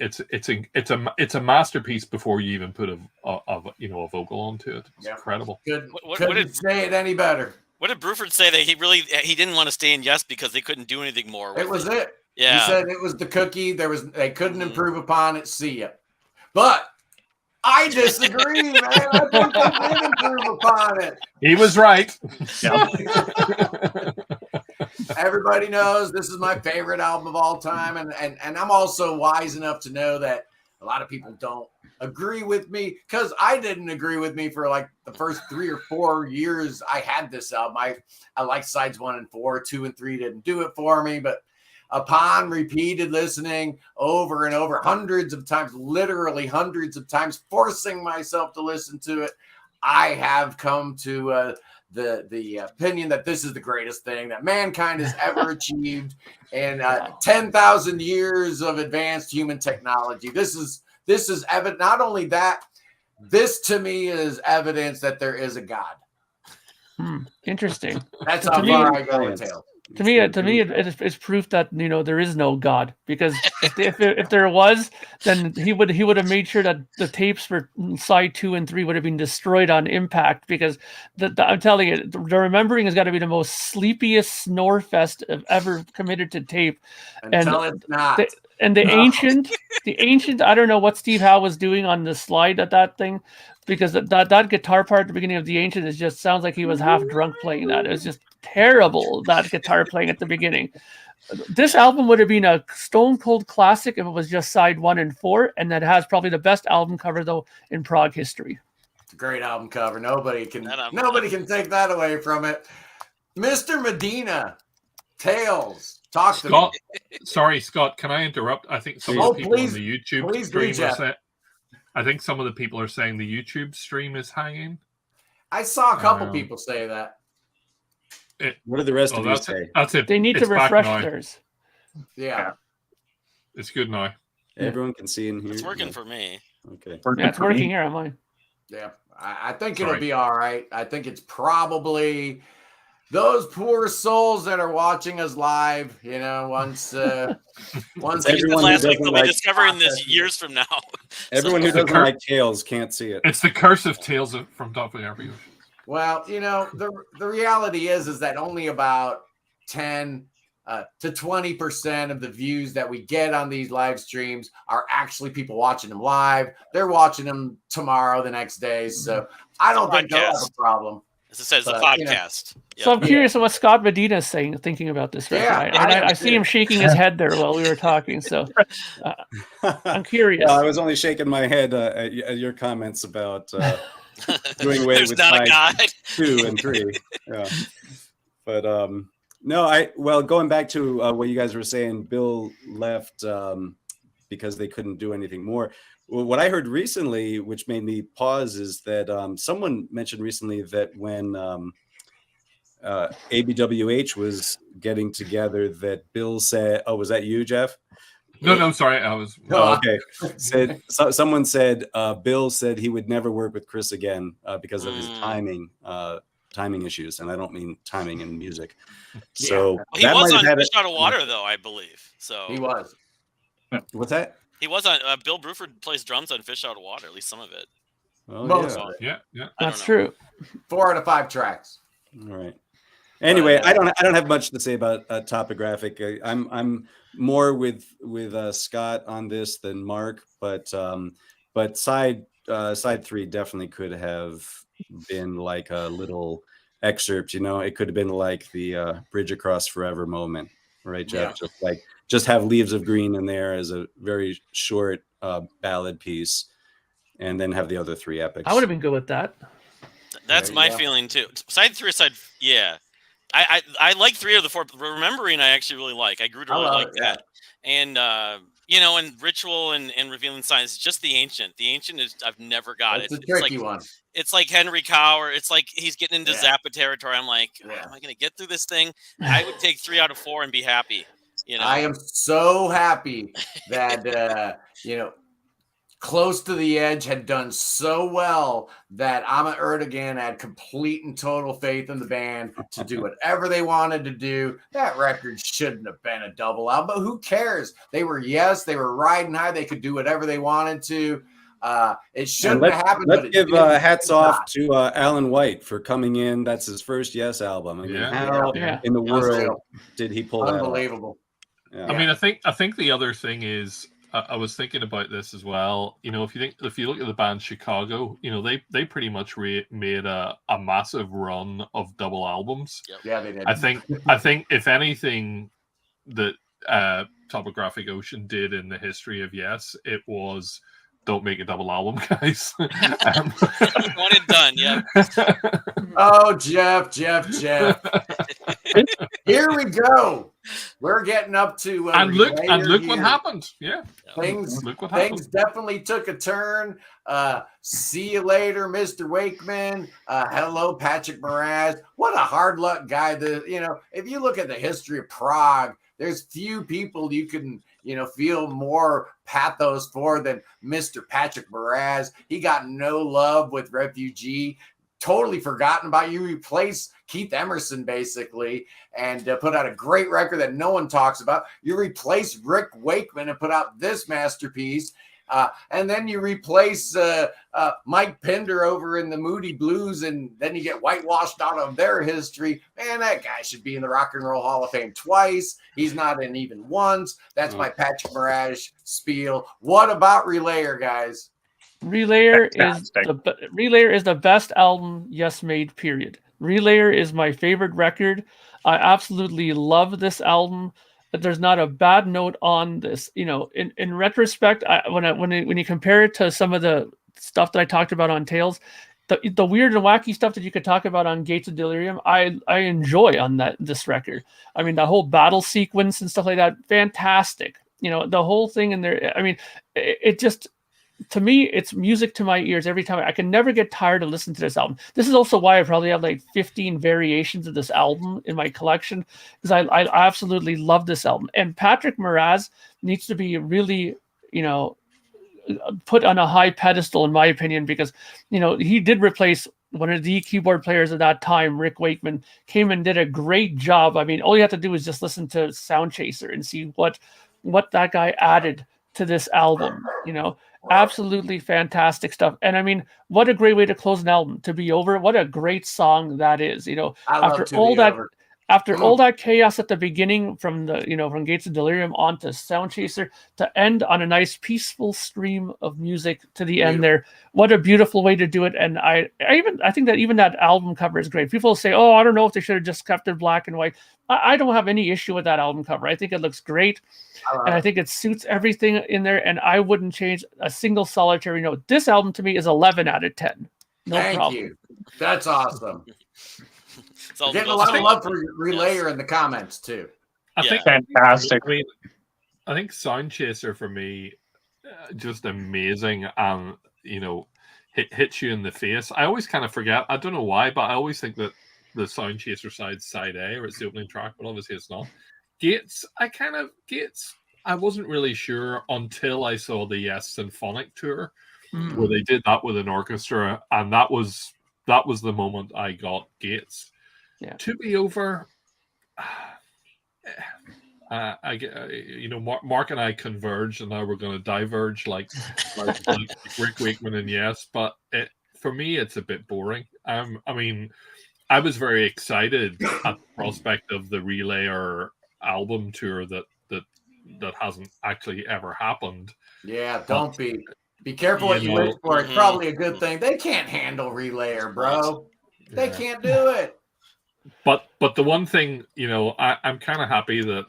Speaker 5: a masterpiece before you even put a vocal onto it. It's incredible.
Speaker 1: Couldn't say it any better.
Speaker 7: What did Bruford say that he didn't want to stay in Yes because they couldn't do anything more?
Speaker 1: It was it.
Speaker 7: Yeah.
Speaker 1: He said it was the cookie. They couldn't improve upon it. See ya. But I disagree, man. I think they did improve upon it.
Speaker 5: He was right.
Speaker 1: Everybody knows this is my favorite album of all time, and I'm also wise enough to know that a lot of people don't agree with me, because I didn't agree with me for like the first 3 or 4 years I had this album. I liked sides 1 and 4, 2 and 3 didn't do it for me, but upon repeated listening over and over, hundreds of times, literally hundreds of times, forcing myself to listen to it, I have come to the opinion that this is the greatest thing that mankind has ever achieved in 10,000 years of advanced human technology. This is evident. Not only that, this to me is evidence that there is a God.
Speaker 2: Interesting.
Speaker 1: That's how far I go with Tails.
Speaker 2: To me, it's proof that there is no God, because if there was, then he would have made sure that the tapes for side 2 and 3 would have been destroyed on impact, because I'm telling you, the Remembering has got to be the most sleepiest snore fest I've ever committed to tape.
Speaker 1: Until it's not.
Speaker 2: The ancient, I don't know what Steve Howe was doing on the slide at that thing, because that guitar part at the beginning of the Ancient just sounds like he was half drunk playing that. It was just terrible, that guitar playing at the beginning. This album would have been a stone cold classic if it was just side 1 and 4, and that has probably the best album cover though in prog history.
Speaker 1: It's a great album cover. Nobody can take that away from it. Mr. Medina, Tails. Talk to
Speaker 5: Scott,
Speaker 1: me.
Speaker 5: Sorry, Scott, can I interrupt? I think some of the people on the YouTube stream are saying, I think some of the people are saying the YouTube stream is hanging.
Speaker 1: I saw a couple people say that.
Speaker 6: What did the rest of you say?
Speaker 5: That's it.
Speaker 2: They need to refresh theirs.
Speaker 1: Yeah.
Speaker 5: It's good now.
Speaker 6: Everyone can see and hear.
Speaker 7: It's working for me.
Speaker 6: Okay.
Speaker 2: Yeah, it's working here on mine.
Speaker 1: Yeah. I think it'll be all right. I think it's probably those poor souls that are watching us live, once
Speaker 6: everyone
Speaker 7: last week, they'll be discovering this years from now.
Speaker 6: Everyone who doesn't like Tails can't see it.
Speaker 5: It's the curse of Tales from Top of Every Ocean.
Speaker 1: Well, the reality is that only about 10 to 20% of the views that we get on these live streams are actually people watching them live. They're watching them tomorrow, the next day. So I don't think they'll have a problem.
Speaker 7: As it says, a podcast.
Speaker 2: So I'm curious what Scott Medina is thinking about this record.
Speaker 1: Yeah,
Speaker 2: I see him shaking his head there while we were talking. So I'm curious.
Speaker 6: I was only shaking my head at your comments about doing away with side 2 and 3. Yeah. But going back to what you guys were saying, Bill left because they couldn't do anything more. Well, what I heard recently, which made me pause, is that someone mentioned recently that when ABWH was getting together, that Bill said, "Oh, was that you, Geoff?"
Speaker 5: No, sorry, I was.
Speaker 6: Oh, okay. Someone said Bill said he would never work with Chris again because of his timing issues, and I don't mean timing in music. So
Speaker 7: he was on Fish Out of Water, though, I believe. So
Speaker 1: he was.
Speaker 6: What's that?
Speaker 7: He was on. Bill Bruford plays drums on Fish Out of Water, at least some of it.
Speaker 6: Oh,
Speaker 1: most
Speaker 6: yeah.
Speaker 1: of it.
Speaker 5: Yeah.
Speaker 2: That's true.
Speaker 1: 4 out of 5 tracks.
Speaker 6: All right. Anyway, I don't have much to say about Topographic. I'm more with Scott on this than Mark, but side side 3 definitely could have been like a little excerpt. It could have been like the Bridge Across Forever moment, right, Geoff? Just have Leaves of Green in there as a very short ballad piece, and then have the other 3 epics.
Speaker 2: I would have been good with that.
Speaker 7: That's my feeling too. Side 3, yeah. I like 3 of the 4. Remembering, I actually really like. I grew to really like that. And and Ritual and Revealing Signs, just the Ancient. The Ancient is, I've never got
Speaker 1: It's
Speaker 7: it.
Speaker 1: a tricky one.
Speaker 7: It's like Henry Cower. It's like he's getting into Zappa territory. I'm like, am I going to get through this thing? I would take 3 out of 4 and be happy.
Speaker 1: I am so happy that Close to the Edge had done so well that Amit Erdogan had complete and total faith in the band to do whatever they wanted to do. That record shouldn't have been a double album, but who cares? They were riding high. They could do whatever they wanted to. It shouldn't have happened.
Speaker 6: Let's give hats off to Alan White for coming in. That's his first Yes album. I mean, how in the world did he pull that off?
Speaker 1: Unbelievable.
Speaker 5: Yeah. I mean, I think the other thing is, I was thinking about this as well. If you look at the band Chicago, they pretty much made a massive run of double albums.
Speaker 7: Yep.
Speaker 1: Yeah, they did.
Speaker 5: I think if anything that Topographic Ocean did in the history of Yes, it was don't make a double album, guys.
Speaker 7: One and done. Yeah.
Speaker 1: Oh, Geoff. Here we go. We're getting up to
Speaker 5: and look what happened. Yeah,
Speaker 1: things definitely took a turn. See you later, Mr. Wakeman. Hello, Patrick Moraz. What a hard luck guy. If you look at the history of prog, there's few people you can feel more pathos for than Mr. Patrick Moraz. He got no love with Refugee. Totally forgotten about. You replace Keith Emerson basically and put out a great record that no one talks about. You replace Rick Wakeman and put out this masterpiece. And then you replace Mike Pinder over in the Moody Blues, and then you get whitewashed out of their history. Man, that guy should be in the Rock and Roll Hall of Fame twice. He's not in even once. That's my Patrick Moraz spiel. What about Relayer, guys?
Speaker 2: Relayer is the best album Yes made, period. Relayer is my favorite record. I absolutely love this album. But there's not a bad note on this. In retrospect, when you compare it to some of the stuff that I talked about on Tales, the weird and wacky stuff that you could talk about on Gates of Delirium, I enjoy on this record. I mean, the whole battle sequence and stuff like that, fantastic. The whole thing in there. I mean, it just, to me, it's music to my ears every time. I can never get tired of listening to this album. This is also why I probably have like 15 variations of this album in my collection, because I absolutely love this album. And Patrick Moraz needs to be really, put on a high pedestal, in my opinion, because, he did replace one of the keyboard players at that time. Rick Wakeman came and did a great job. I mean, all you have to do is just listen to Sound Chaser and see what that guy added to this album, Absolutely fantastic stuff. And I mean, what a great way to close an album, To Be Over. What a great song that is. After all that chaos at the beginning from Gates of Delirium onto Sound Chaser, to end on a nice peaceful stream of music to the end there. What a beautiful way to do it. And I think that even that album cover is great. People say, oh, I don't know if they should have just kept it black and white. I don't have any issue with that album cover. I think it looks great. And I think it suits everything in there. And I wouldn't change a single solitary note. This album to me is 11 out of 10.
Speaker 1: Thank you. That's awesome. Getting a lot of love for Relayer in the comments too.
Speaker 5: I think
Speaker 4: fantastic.
Speaker 5: I think Sound Chaser for me, just amazing, and hits you in the face. I always kind of forget. I don't know why, but I always think that the Sound Chaser side A, or it's the opening track, but obviously it's not. Gates, I wasn't really sure until I saw the Yes Symphonic tour, where they did that with an orchestra, and that was the moment I got Gates.
Speaker 2: Yeah.
Speaker 5: To Be Over, Mark and I converged, and now we're going to diverge like Rick Wakeman and Yes. But for me, it's a bit boring. I mean, I was very excited at the prospect of the Relayer album tour that hasn't actually ever happened.
Speaker 1: Yeah, don't be. Be careful what you wish for. It's
Speaker 7: Mhm.
Speaker 1: probably a good thing. They can't handle Relayer, bro. They
Speaker 5: Yeah.
Speaker 1: can't do it.
Speaker 5: But the one thing, I'm kind of happy that,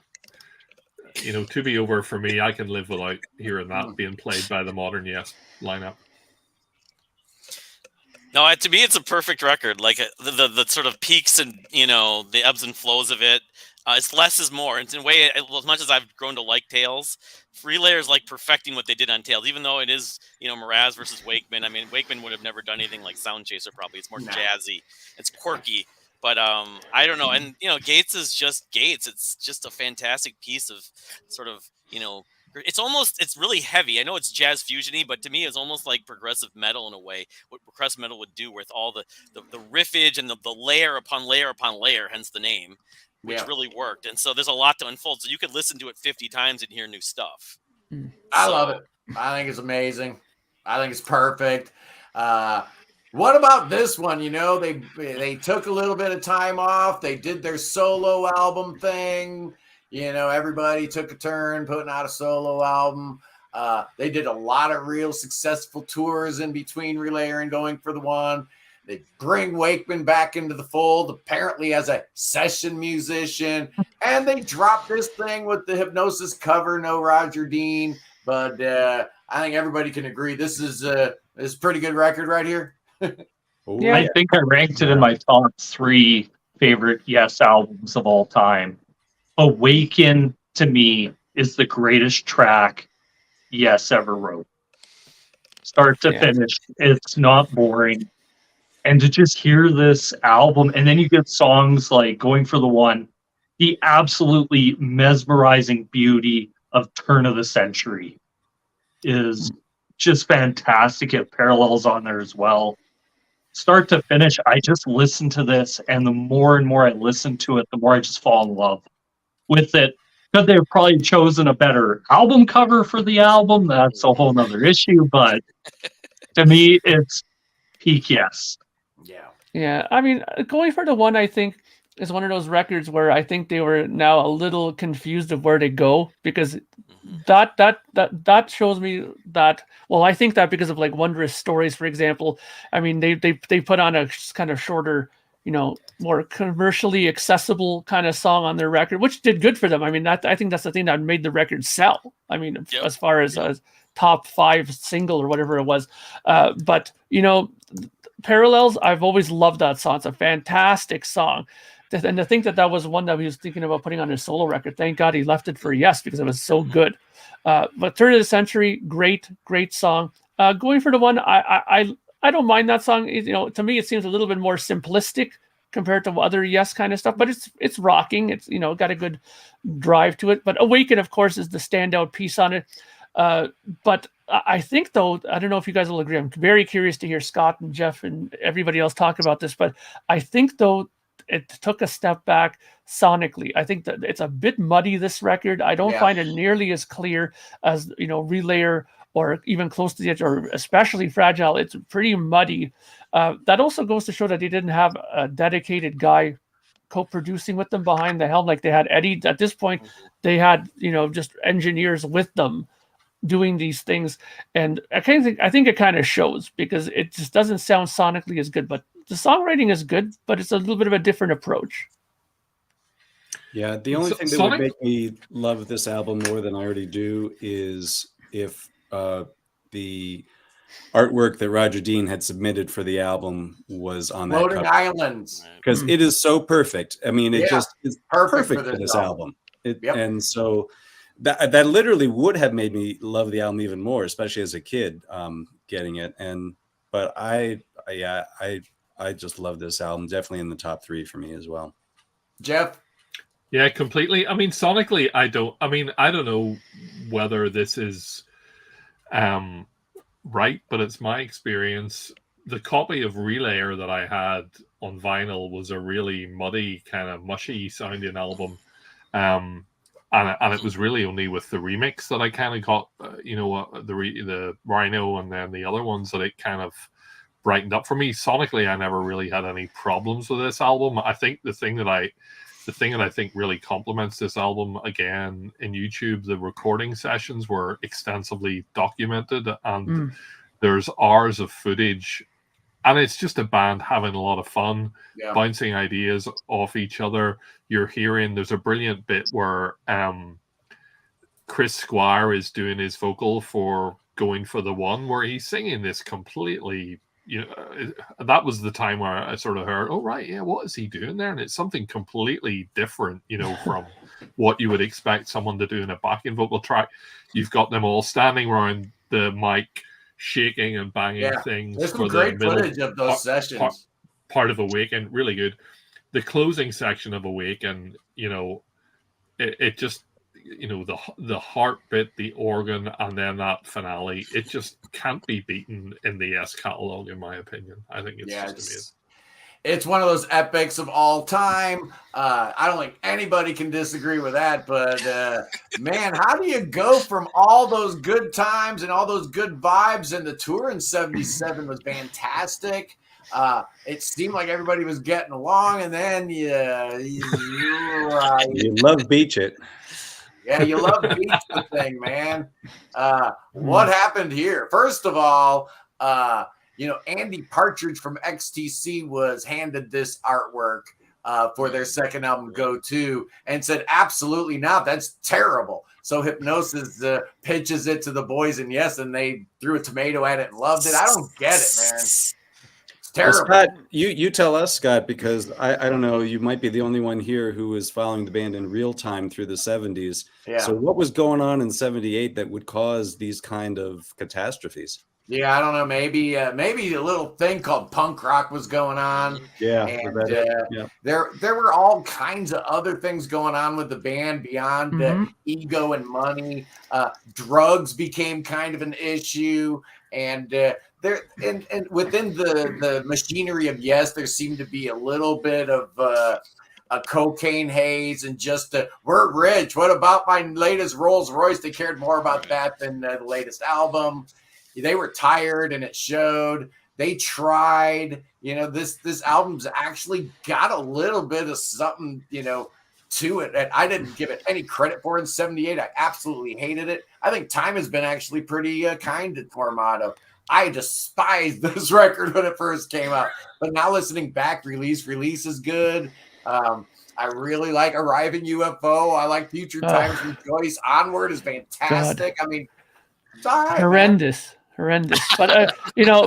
Speaker 5: To Be Over for me, I can live without hearing that being played by the modern Yes lineup.
Speaker 7: No, to me, it's a perfect record. Like the sort of peaks and the ebbs and flows of it. It's less is more. And in a way, as much as I've grown to like Tales, Relayer is like perfecting what they did on Tales. Even though it is Mraz versus Wakeman. I mean, Wakeman would have never done anything like Sound Chaser. Probably it's more jazzy. It's quirky. But I don't know. And Gates is just Gates. It's just a fantastic piece of sort of it's really heavy. I know it's jazz fusiony, but to me it's almost like progressive metal in a way, what progressive metal would do with all the riffage and the layer upon layer upon layer, hence the name, which really worked. And so there's a lot to unfold. So you could listen to it 50 times and hear new stuff.
Speaker 1: I love it. I think it's amazing. I think it's perfect. What about this one? They took a little bit of time off. They did their solo album thing. Everybody took a turn putting out a solo album. They did a lot of real successful tours in between Relayer and Going for the One. They bring Wakeman back into the fold, apparently as a session musician. And they dropped this thing with the Hypnosis cover, no Roger Dean. But I think everybody can agree this is a pretty good record right here.
Speaker 2: Yeah.
Speaker 4: I think I ranked it in my top 3 favorite Yes albums of all time. Awaken, to me, is the greatest track Yes ever wrote. Start to finish, it's not boring. And to just hear this album, and then you get songs like Going for the One, the absolutely mesmerizing beauty of Turn of the Century is just fantastic. It parallels on there as well. Start to finish, I just listen to this, and the more and more I listen to it, the more I just fall in love with it. Could they have probably chosen a better album cover for the album? That's a whole nother issue, but to me, it's peak Yes.
Speaker 2: Yeah. I mean, Going for the One, I think, is one of those records where I think they were now a little confused of where to go, because that shows me that. Well, I think that because of like Wondrous Stories, for example. I mean, they put on a kind of shorter, more commercially accessible kind of song on their record, which did good for them. I mean, I think that's the thing that made the record sell. I mean, as far as a top 5 single or whatever it was. But Parallels, I've always loved that song. It's a fantastic song. And to think that was one that he was thinking about putting on his solo record. Thank God he left it for Yes, because it was so good. But Turn of the Century, great song. Going for the One, I don't mind that song. To me, it seems a little bit more simplistic compared to other Yes kind of stuff, but it's rocking. It's got a good drive to it. But Awaken, of course, is the standout piece on it. But I think, though, I don't know if you guys will agree. I'm very curious to hear Scott and Geoff and everybody else talk about this. But I think, though, it took a step back sonically. I think that it's a bit muddy, this record. I don't find it nearly as clear as Relayer or even Close to the Edge, or especially Fragile. It's pretty muddy. That also goes to show that they didn't have a dedicated guy co-producing with them behind the helm like they had Eddie. At this point, they had just engineers with them doing these things, and I think it kind of shows, because it just doesn't sound sonically as good. But the songwriting is good, but it's a little bit of a different approach.
Speaker 6: Yeah, the only thing that would make me love this album more than I already do is if the artwork that Roger Dean had submitted for the album was on that
Speaker 1: Floating
Speaker 6: cover.
Speaker 1: Islands,
Speaker 6: because it is so perfect. I mean, it just is perfect for this album. And so that literally would have made me love the album even more, especially as a kid getting it. But I just love this album. Definitely in the top 3 for me as well.
Speaker 1: Geoff?
Speaker 5: Yeah, completely. I mean, sonically, I don't know whether this is right, but it's my experience. The copy of Relayer that I had on vinyl was a really muddy, kind of mushy sounding album. And it was really only with the remix that I kind of got, the Rhino and then the other ones, that it kind of brightened up for me. Sonically, I never really had any problems with this album. I think the thing that I the thing that I think really complements this album, again, in YouTube, the recording sessions were extensively documented, and there's hours of footage, and it's just a band having a lot of fun, bouncing ideas off each other. You're hearing, there's a brilliant bit where Chris Squire is doing his vocal for Going for the One, where he's singing this completely, that was the time where I sort of heard, oh, right, yeah, what is he doing there? And it's something completely different, from what you would expect someone to do in a backing vocal track. You've got them all standing around the mic, shaking and banging things.
Speaker 1: There's some great footage of those sessions.
Speaker 5: Part of Awaken, really good. The closing section of Awaken, it just, the heart bit, the organ, and then that finale, it just can't be beaten in the Yes catalog, in my opinion. I think it's just amazing.
Speaker 1: It's one of those epics of all time. I don't think anybody can disagree with that. But man, how do you go from all those good times and all those good vibes? And the tour in '77 was fantastic. It seemed like everybody was getting along, and then you
Speaker 6: love Beach It.
Speaker 1: Yeah, you love Beach the thing, man. What happened here? First of all, Andy Partridge from XTC was handed this artwork for their second album, Go To, and said, absolutely not. That's terrible. So Hypnosis pitches it to the boys in Yes, and they threw a tomato at it and loved it. I don't get it, man. It's terrible.
Speaker 6: Well, Scott, you tell us, Scott, because I don't know, you might be the only one here who was following the band in real time through the 70s.
Speaker 1: Yeah.
Speaker 6: So what was going on in '78 that would cause these kind of catastrophes?
Speaker 1: Yeah, I don't know. Maybe a little thing called punk rock was going on.
Speaker 6: Yeah,
Speaker 1: and there were all kinds of other things going on with the band beyond ego and money. Drugs became kind of an issue, and within the machinery of Yes, there seemed to be a little bit of a cocaine haze, and just we're rich. What about my latest Rolls Royce? They cared more about that than the latest album. They were tired, and it showed. They tried. This album's actually got a little bit of something, to it. And I didn't give it any credit for in '78. I absolutely hated it. I think time has been actually pretty kind to Tormato. I despised this record when it first came out, but now listening back, release is good. I really like Arriving UFO. I like Future Times Rejoice. Onward is fantastic.
Speaker 2: God.
Speaker 1: I mean, it's all right,
Speaker 2: horrendous. But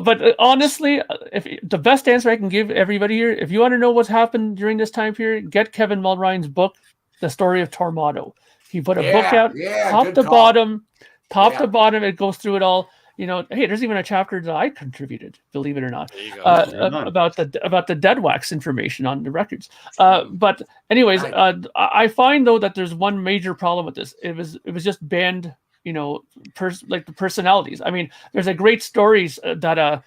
Speaker 2: but honestly, if the best answer I can give everybody here, if you want to know what's happened during this time period, get Kevin Mulrine's book, The Story of Tormato. He put a book out, top to bottom. It goes through it all. Hey, there's even a chapter that I contributed, believe it or not, about the Dead Wax information on the records. But anyways, I find though that there's one major problem with this. It was just band, like the personalities. I mean, there's a great stories that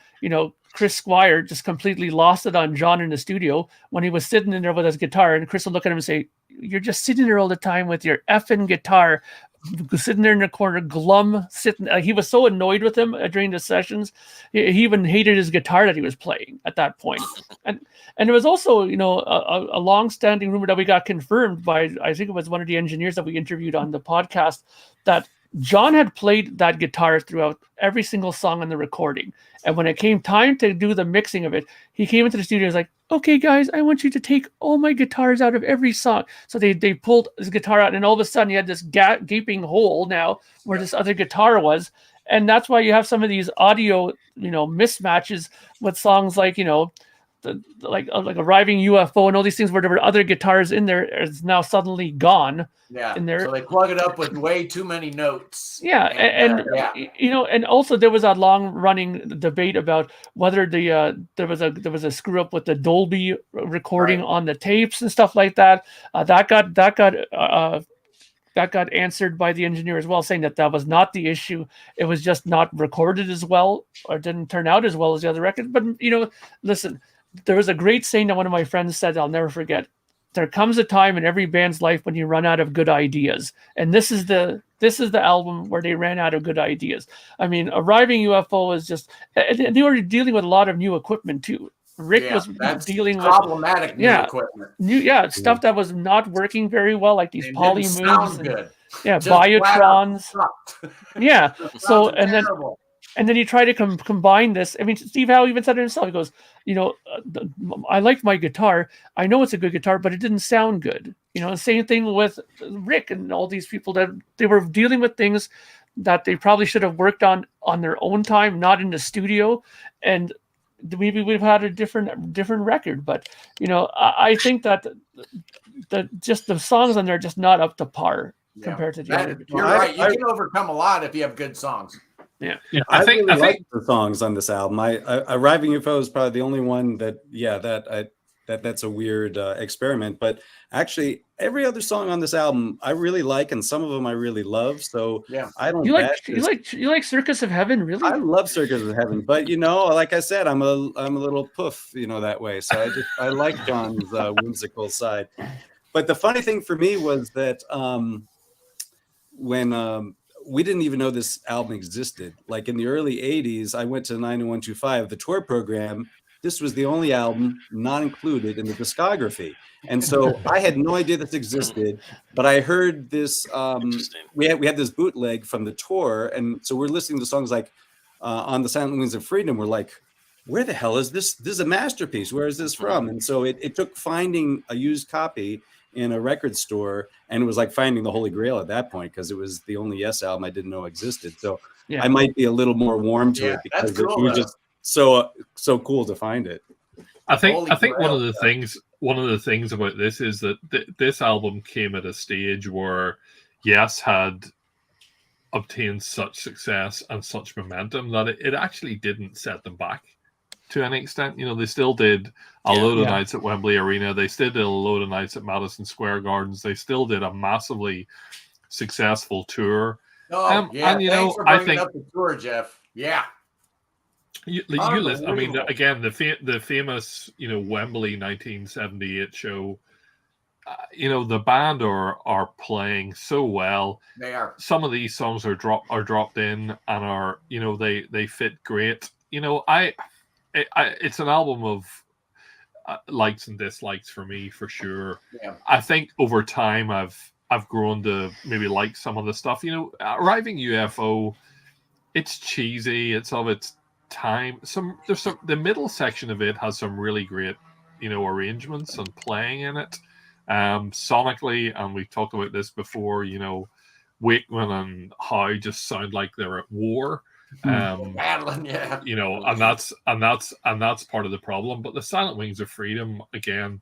Speaker 2: Chris Squire just completely lost it on John in the studio when he was sitting in there with his guitar, and Chris would look at him and say, "You're just sitting there all the time with your effing guitar." Sitting there in the corner, glum, sitting. He was so annoyed with him during the sessions. He even hated his guitar that he was playing at that point. And there was also, a long-standing rumor that we got confirmed by, I think it was one of the engineers that we interviewed on the podcast, that John had played that guitar throughout every single song on the recording. And when it came time to do the mixing of it, he came into the studio and was like, "Okay, guys, I want you to take all my guitars out of every song." So they pulled his guitar out, and all of a sudden he had this gaping hole now where this other guitar was. And that's why you have some of these audio, mismatches with songs like, like Arriving UFO and all these things where there were other guitars in there is now suddenly gone.
Speaker 1: Yeah.
Speaker 2: In there.
Speaker 1: So they plug it up with way too many notes.
Speaker 2: Yeah. And also there was a long running debate about whether there was a screw up with the Dolby recording on the tapes and stuff like that. That got answered by the engineer as well, saying that was not the issue. It was just not recorded as well, or didn't turn out as well as the other record. But listen, there was a great saying that one of my friends said, I'll never forget. There comes a time in every band's life when you run out of good ideas. And this is the album where they ran out of good ideas. I mean, Arriving UFO is just, they were dealing with a lot of new equipment too. Rick was
Speaker 1: that's
Speaker 2: dealing with
Speaker 1: problematic new
Speaker 2: yeah.
Speaker 1: equipment.
Speaker 2: Stuff that was not working very well, like these
Speaker 1: It
Speaker 2: poly
Speaker 1: didn't
Speaker 2: moves
Speaker 1: sound
Speaker 2: and
Speaker 1: good.
Speaker 2: yeah,
Speaker 1: Just flat out
Speaker 2: Biotrons.
Speaker 1: sucked.
Speaker 2: Yeah. So
Speaker 1: Sounded terrible.
Speaker 2: and then you try to combine this. I mean, Steve Howe even said it himself. He goes, I like my guitar. I know it's a good guitar, but it didn't sound good. Same thing with Rick and all these people that they were dealing with things that they probably should have worked on their own time, not in the studio. And maybe we've had a different record. But, I think that just the songs on there are just not up to par compared to the other.
Speaker 1: You're right. You can overcome a lot if you have good songs.
Speaker 2: Yeah.
Speaker 6: I really like the songs on this album. Arriving UFO is probably the only one that's a weird experiment. But actually, every other song on this album I really like, and some of them I really love. So
Speaker 1: yeah,
Speaker 6: I don't.
Speaker 2: You like Circus of Heaven, really?
Speaker 6: I love Circus of Heaven, but like I said, I'm a little poof, that way. So I like John's whimsical side. But the funny thing for me was that when we didn't even know this album existed. Like in the early 80s, I went to 90125, the tour program. This was the only album not included in the discography. And so I had no idea this existed, but I heard this, we had this bootleg from the tour. And so we're listening to songs like On the Silent Wings of Freedom. We're like, where the hell is this? This is a masterpiece. Where is this from? And so it took finding a used copy in a record store, and it was like finding the Holy Grail at that point, because it was the only Yes album I didn't know existed. So I might be a little more warm to it because it was just so cool to find it.
Speaker 5: I think one of the things about this is that this album came at a stage where Yes had obtained such success and such momentum that it actually didn't set them back to any extent. They still did a load of nights at Wembley Arena. They still did a load of nights at Madison Square Gardens. They still did a massively successful tour.
Speaker 1: And thanks for bringing up the tour, Geoff. Yeah.
Speaker 5: You listen. I mean, again, the famous Wembley 1978 show. The band are playing so well.
Speaker 1: They are.
Speaker 5: Some of these songs are dropped in and are they fit great. It's an album of likes and dislikes for me, for sure.
Speaker 1: Yeah.
Speaker 5: I think over time I've grown to maybe like some of the stuff. Arriving UFO, it's cheesy. It's of its time. The middle section of it has some really great, arrangements and playing in it. Sonically, and we've talked about this before. Wakeman and Howe just sound like they're at war.
Speaker 1: Battling, yeah.
Speaker 5: And that's part of the problem. But the Silent Wings of Freedom, again,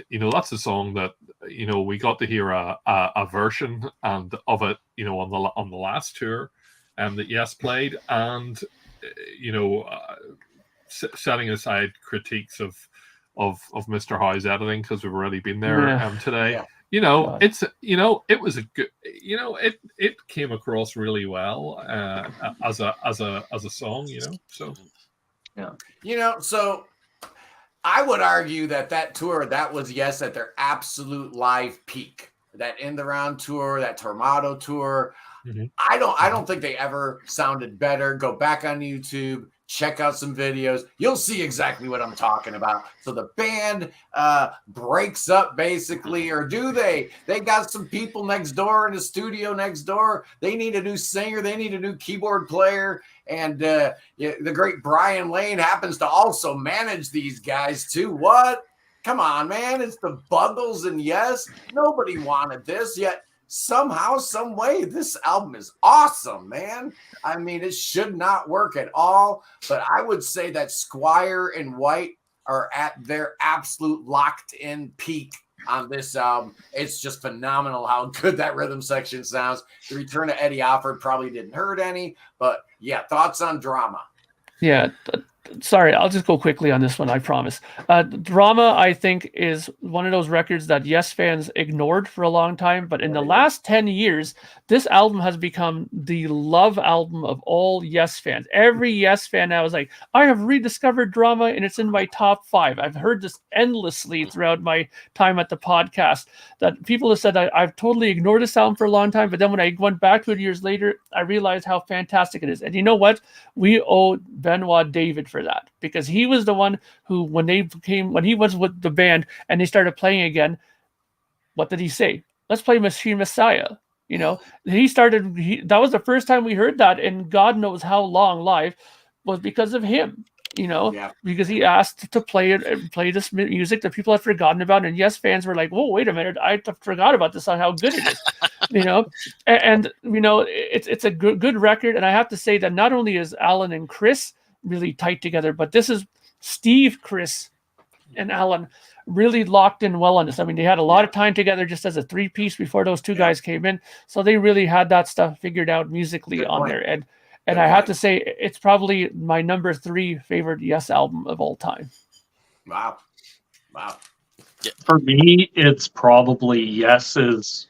Speaker 5: that's a song that we got to hear a version of it, on the last tour, that Yes played, and setting aside critiques of Mr. Howe's editing, because we've already been there today.
Speaker 1: Yeah.
Speaker 5: It was a good, it came across really well as a song, so
Speaker 1: yeah. So I would argue that tour, that was Yes at their absolute live peak. That In the Round tour, that Tormato tour. Mm-hmm. I don't think they ever sounded better. Go back on YouTube, check out some videos. You'll see exactly what I'm talking about. So the band breaks up basically, or do they? They got some people next door in the studio next door. They need a new singer. They need a new keyboard player. And the great Brian Lane happens to also manage these guys too. What? Come on, man. It's the Buggles and Yes. Nobody wanted this, yet somehow, some way, this album is awesome, man. I mean, it should not work at all, but I would say that Squire and White are at their absolute locked-in peak on this album. It's just phenomenal how good that rhythm section sounds. The return of Eddie Offord probably didn't hurt any, but yeah, thoughts on Drama?
Speaker 2: Yeah, sorry, I'll just go quickly on this one, I promise. Drama, I think, is one of those records that Yes fans ignored for a long time, but in the last 10 years, this album has become the love album of all Yes fans. Every Yes fan now is like, I have rediscovered Drama and it's in my top 5. I've heard this endlessly throughout my time at the podcast, that people have said I've totally ignored this album for a long time, but then when I went back to it years later, I realized how fantastic it is. And you know what? We owe Benoit David for that, because he was the one who, when he was with the band and they started playing again, what did he say? Let's play Machine Messiah. You know, that was the first time we heard that, and God knows how long live was because of him, you know, because he asked to play this music that people had forgotten about. And Yes fans were like, whoa, wait a minute, I forgot about this, on how good it is, you know, and you know, it's a good record. And I have to say that not only is Alan and Chris really tight together, but this is Steve, Chris, and Alan really locked in well on this. I mean, they had a lot of time together just as a 3-piece before those two guys came in. So they really had that stuff figured out musically on there. And I have to say, it's probably my number 3 favorite Yes album of all time.
Speaker 1: Wow.
Speaker 4: For me, it's probably Yes's,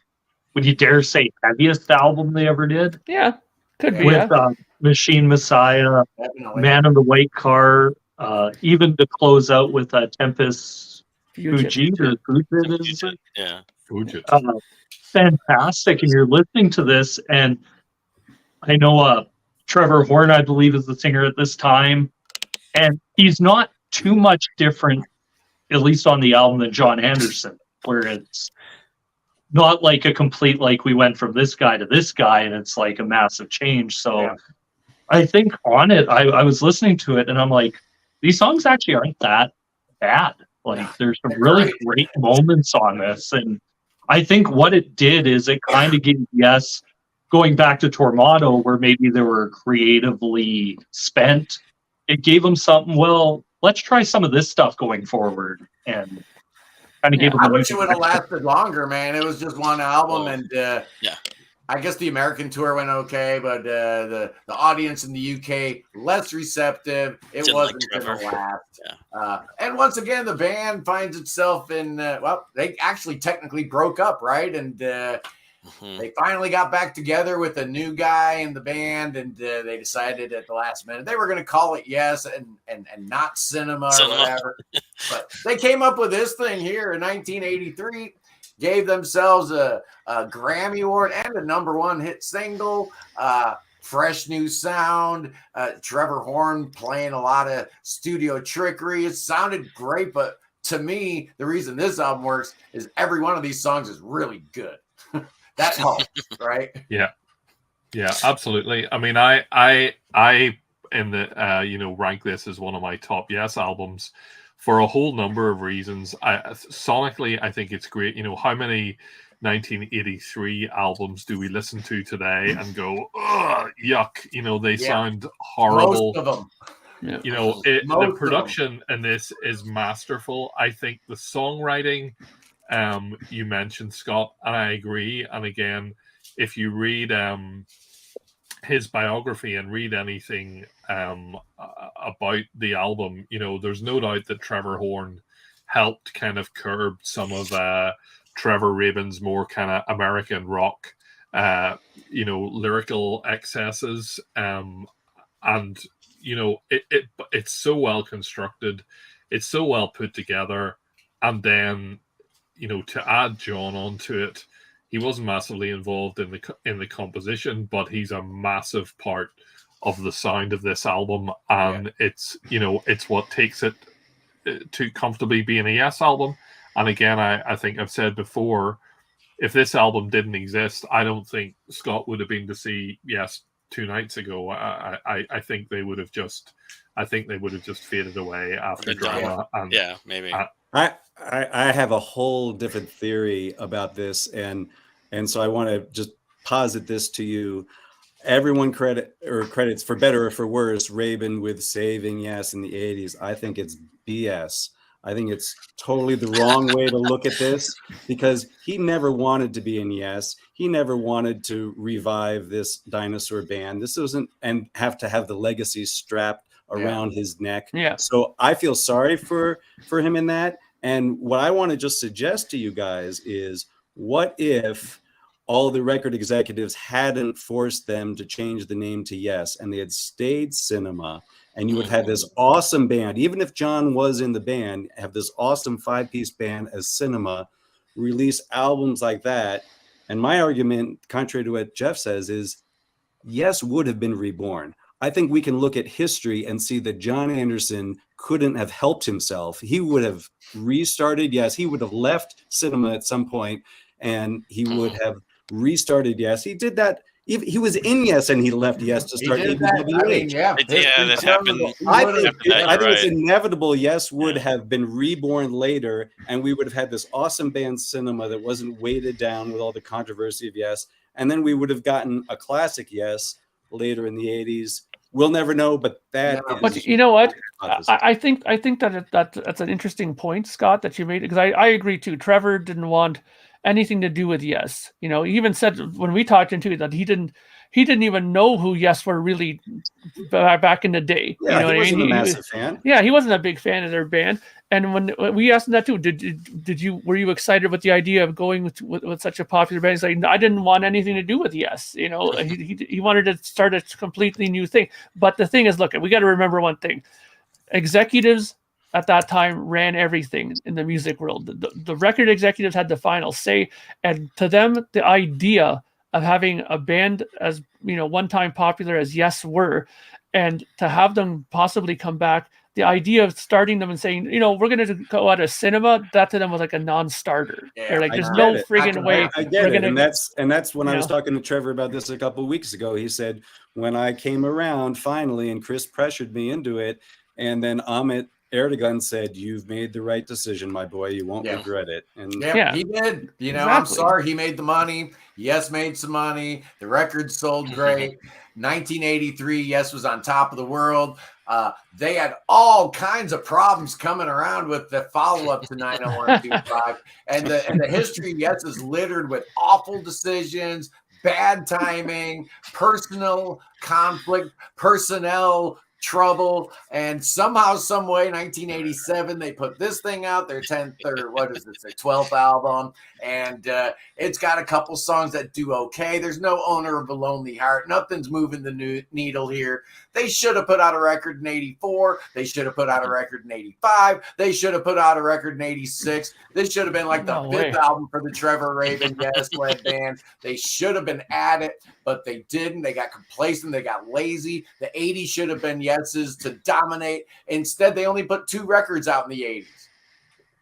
Speaker 4: would you dare say, heaviest album they ever did?
Speaker 2: Yeah, could be.
Speaker 4: With Machine Messiah,
Speaker 1: Definitely.
Speaker 4: Man in the White Car, even to close out with Tempest Fugit.
Speaker 7: Yeah.
Speaker 5: Fugit.
Speaker 4: Fantastic. And you're listening to this, and I know Trevor Horn, I believe, is the singer at this time, and he's not too much different, at least on the album, than John Anderson, where it's not like a complete, like we went from this guy to this guy, and it's like a massive change. So I think on it, I was listening to it, and I'm like, these songs actually aren't that bad. Like, there's some really great moments on this. And I think what it did is it kind of gave Yes, going back to Tormato, where maybe they were creatively spent, it gave them something, well, let's try some of this stuff going forward. And kind of gave them
Speaker 1: I wish it would have lasted longer, man. It was just one album, and I guess the American tour went okay, but the audience in the UK less receptive. It wasn't going to last. And once again, the band finds itself in they actually technically broke up, right? And they finally got back together with a new guy in the band, and they decided at the last minute they were going to call it Yes and not Cinema or whatever. But they came up with this thing here in 1983. Gave themselves a Grammy Award and a #1 hit single. Fresh new sound. Trevor Horn playing a lot of studio trickery. It sounded great, but to me, the reason this album works is every one of these songs is really good. That helps, right?
Speaker 5: Yeah, absolutely. I mean, I in the rank this as one of my top Yes albums, for a whole number of reasons. Sonically, I think it's great. You know, how many 1983 albums do we listen to today and go, ugh, yuck? You know, they sound horrible.
Speaker 1: Most of them.
Speaker 5: Yeah. You know, the production in this is masterful. I think the songwriting, you mentioned, Scott, and I agree. And again, if you read his biography and read anything about the album, you know, there's no doubt that Trevor Horn helped kind of curb some of Trevor Rabin's more kind of American rock, you know, lyrical excesses. And, you know, it's so well constructed. It's so well put together. And then, you know, to add John onto it, he wasn't massively involved in the composition, but he's a massive part of the sound of this album, and it's, you know, it's what takes it to comfortably being a Yes album. And again, I think I've said before, if this album didn't exist, I don't think Scott would have been to see Yes 2 nights ago. I think they would have just faded away after Drama. And,
Speaker 7: maybe.
Speaker 6: I have a whole different theory about this, and so I want to just posit this to you. Everyone credits, for better or for worse, Rabin with saving Yes in the 80s. I think it's BS. I think it's totally the wrong way to look at this, because he never wanted to be in Yes. He never wanted to revive this dinosaur band. This wasn't, and have to have the legacy strapped around his neck.
Speaker 2: Yeah.
Speaker 6: So I feel sorry for him in that. And what I want to just suggest to you guys is, what if all the record executives hadn't forced them to change the name to Yes, and they had stayed Cinema, and you would have this awesome band, even if John was in the band, have this awesome 5-piece band as Cinema, release albums like that. And my argument, contrary to what Geoff says, is Yes would have been reborn. I think we can look at history and see that John Anderson couldn't have helped himself. He would have restarted Yes. He would have left Cinema at some point, and he would have restarted Yes. He did that. He was in Yes, and he left Yes to start ABWH.
Speaker 7: That happened.
Speaker 6: I think
Speaker 7: Right.
Speaker 6: it's inevitable Yes would have been reborn later, and we would have had this awesome band Cinema that wasn't weighted down with all the controversy of Yes, and then we would have gotten a classic Yes later in the 80s. We'll never know, but that.
Speaker 2: No. But you know what? I think that's an interesting point, Scott, that you made, because I agree too. Trevor didn't want anything to do with Yes. You know, he even said when we talked into it that he didn't even know who Yes were really back in the day.
Speaker 6: Yeah,
Speaker 2: you know
Speaker 6: he wasn't
Speaker 2: what I mean?
Speaker 6: a massive fan.
Speaker 2: Yeah, he wasn't a big fan of their band. And when we asked him that too, were you excited with the idea of going with such a popular band? He's like, I didn't want anything to do with Yes. You know, he wanted to start a completely new thing. But the thing is, look, we got to remember one thing: executives at that time ran everything in the music world. The record executives had the final say, and to them, the idea of having a band as, you know, one time popular as Yes were, and to have them possibly come back, the idea of starting them and saying, you know, we're going to go out of Cinema, that to them was like a non-starter.
Speaker 1: Yeah,
Speaker 2: They're like, there's no friggin' way.
Speaker 6: I get it. And that's when I was
Speaker 2: know.
Speaker 6: talking to Trevor about this a couple of weeks ago. He said, when I came around finally and Chris pressured me into it, and then Amit Erdogan said, you've made the right decision, my boy. You won't regret it. And
Speaker 1: yeah, he did. You know, I'm sorry. He made the money. Yes made some money. The record sold great. 1983, Yes was on top of the world. They had all kinds of problems coming around with the follow-up to 90125. And the history of Yes is littered with awful decisions, bad timing, personal conflict, personnel trouble, and somehow, some way, 1987, they put this thing out, their 10th or what is this, their 12th album, and it's got a couple songs that do okay. There's no Owner of a Lonely Heart. Nothing's moving the needle here. They should have put out a record in 84. They should have put out a record in 85. They should have put out a record in 86. This should have been like the fifth album for the Trevor Rabin Yes-led band. They should have been at it, but they didn't. They got complacent. They got lazy. The 80s should have been Yeses to dominate. Instead, they only put 2 records out in the 80s.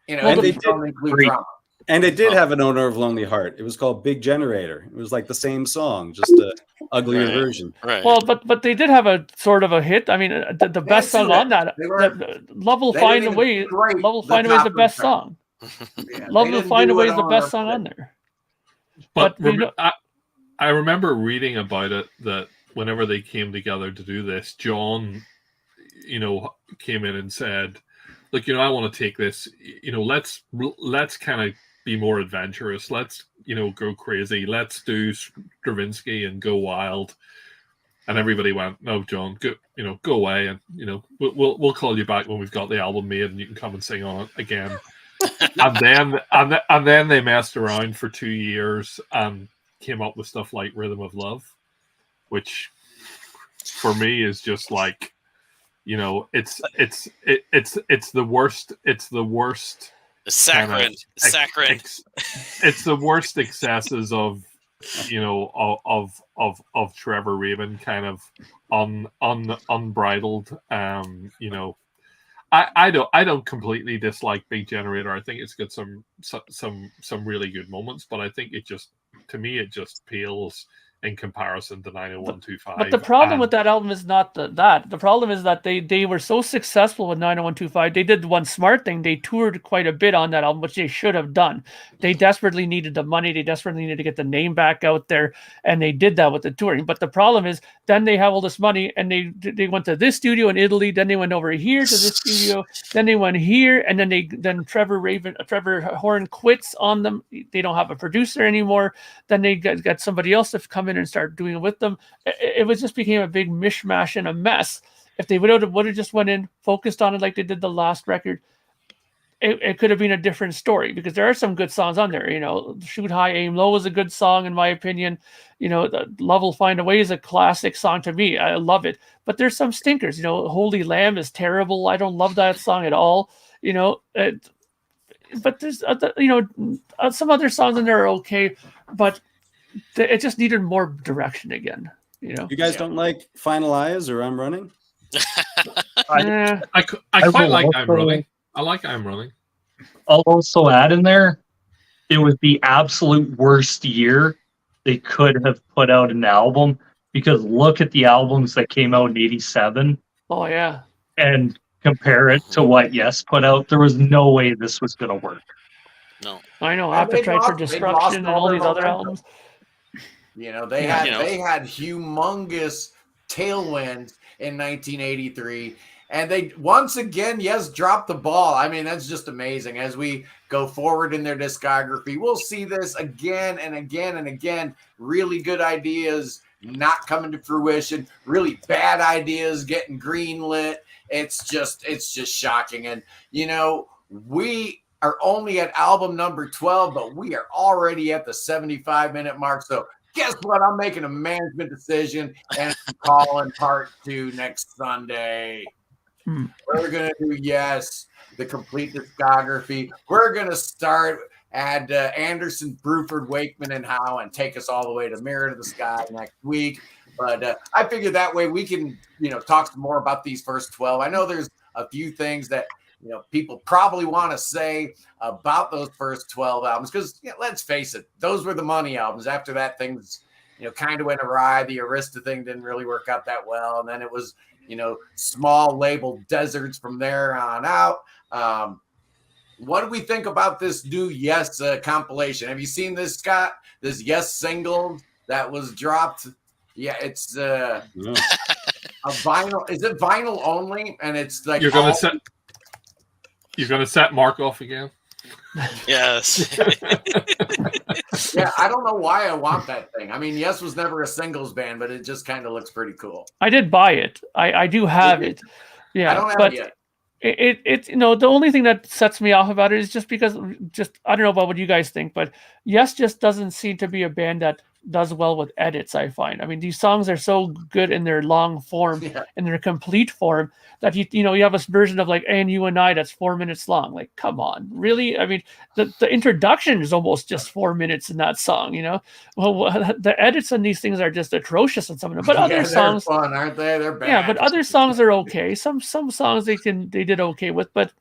Speaker 1: You know,
Speaker 6: and they
Speaker 1: don't include drama.
Speaker 6: And it did have an Owner of Lonely Heart. It was called Big Generator. It was like the same song, just a uglier version.
Speaker 7: Right.
Speaker 2: Well, but they did have a sort of a hit. I mean, the best song on that, Love Will Find a Way. Love Will Find a Way is the best song. Love Will Find a Way is the best song on there.
Speaker 5: But I remember reading about it that whenever they came together to do this, John, you know, came in and said, look, you know, I want to take this, you know, let's kind of be more adventurous. Let's, you know, go crazy. Let's do Stravinsky and go wild. And everybody went, no, John, go away. And, you know, we'll call you back when we've got the album made and you can come and sing on it again. and then they messed around for 2 years and came up with stuff like Rhythm of Love, which for me is just like, you know, it's the worst. It's the worst.
Speaker 7: Saccharine.
Speaker 5: It's the worst excesses of, you know, of Trevor Rabin, kind of unbridled. You know, I don't completely dislike Big Generator. I think it's got some really good moments, but I think it just pales in comparison to 90125.
Speaker 2: But the problem with that album is not that. The problem is that they were so successful with 90125. They did one smart thing. They toured quite a bit on that album, which they should have done. They desperately needed the money. They desperately needed to get the name back out there, and they did that with the touring. But the problem is then they have all this money, and they went to this studio in Italy, then they went over here to this studio, then they went here, and then Trevor Horn quits on them. They don't have a producer anymore. Then they got somebody else to come in and start doing it with them. It was just became a big mishmash and a mess. If they would have just went in, focused on it like they did the last record, it could have been a different story, because there are some good songs on there. Shoot High, Aim Low is a good song in my opinion. Love Will Find a Way is a classic song to me. I love it. But there's some stinkers. Holy Lamb is terrible. I don't love that song at all. But there's some other songs in there are okay, but it just needed more direction again.
Speaker 6: You guys don't like Finalize or I'm Running?
Speaker 5: I quite like I'm Running. I like I'm Running.
Speaker 4: I'll also add in there, it was the absolute worst year they could have put out an album, because look at the albums that came out in '87.
Speaker 2: Oh yeah.
Speaker 4: And compare it to what Yes put out. There was no way this was going to work.
Speaker 7: No.
Speaker 2: I know. Appetite for Destruction and all these other albums.
Speaker 1: They had humongous tailwinds in 1983. And they once again, Yes, dropped the ball. I mean, that's just amazing. As we go forward in their discography, we'll see this again and again and again. Really good ideas not coming to fruition. Really bad ideas getting greenlit. It's just shocking. And we are only at album number 12, but we are already at the 75-minute mark. So guess what? I'm making a management decision and I'm calling part 2 next Sunday. We're going to do Yes, the complete discography. We're going to start at Anderson, Bruford, Wakeman, and Howe, and take us all the way to Mirror to the Sky next week. But I figure that way we can, talk some more about these first 12. I know there's a few things that, people probably want to say about those first 12 albums, because let's face it, those were the money albums. After that, things, kind of went awry. The Arista thing didn't really work out that well. And then it was, small label deserts from there on out. What do we think about this new Yes compilation? Have you seen this, Scott? This Yes single that was dropped? Yeah, it's a vinyl. Is it vinyl only? And it's like
Speaker 5: you're gonna set Mark off again.
Speaker 7: Yes.
Speaker 1: Yeah, I don't know why I want that thing. I mean, Yes was never a singles band, but it just kind of looks pretty cool.
Speaker 2: I did buy it. I do have it. Yeah,
Speaker 1: I don't have it yet.
Speaker 2: It's the only thing that sets me off about it is just because I don't know about what you guys think, but Yes just doesn't seem to be a band that does well with edits. I find. I mean, these songs are so good in their long form, in their complete form, that you have a version of like "And You and I" that's 4 minutes long. Like, come on, really? I mean, the introduction is almost just 4 minutes in that song. Well, the edits on these things are just atrocious in some of them. But other songs,
Speaker 1: they're fun, aren't they? They're bad.
Speaker 2: Yeah, but other songs are okay. Some songs they did okay with, but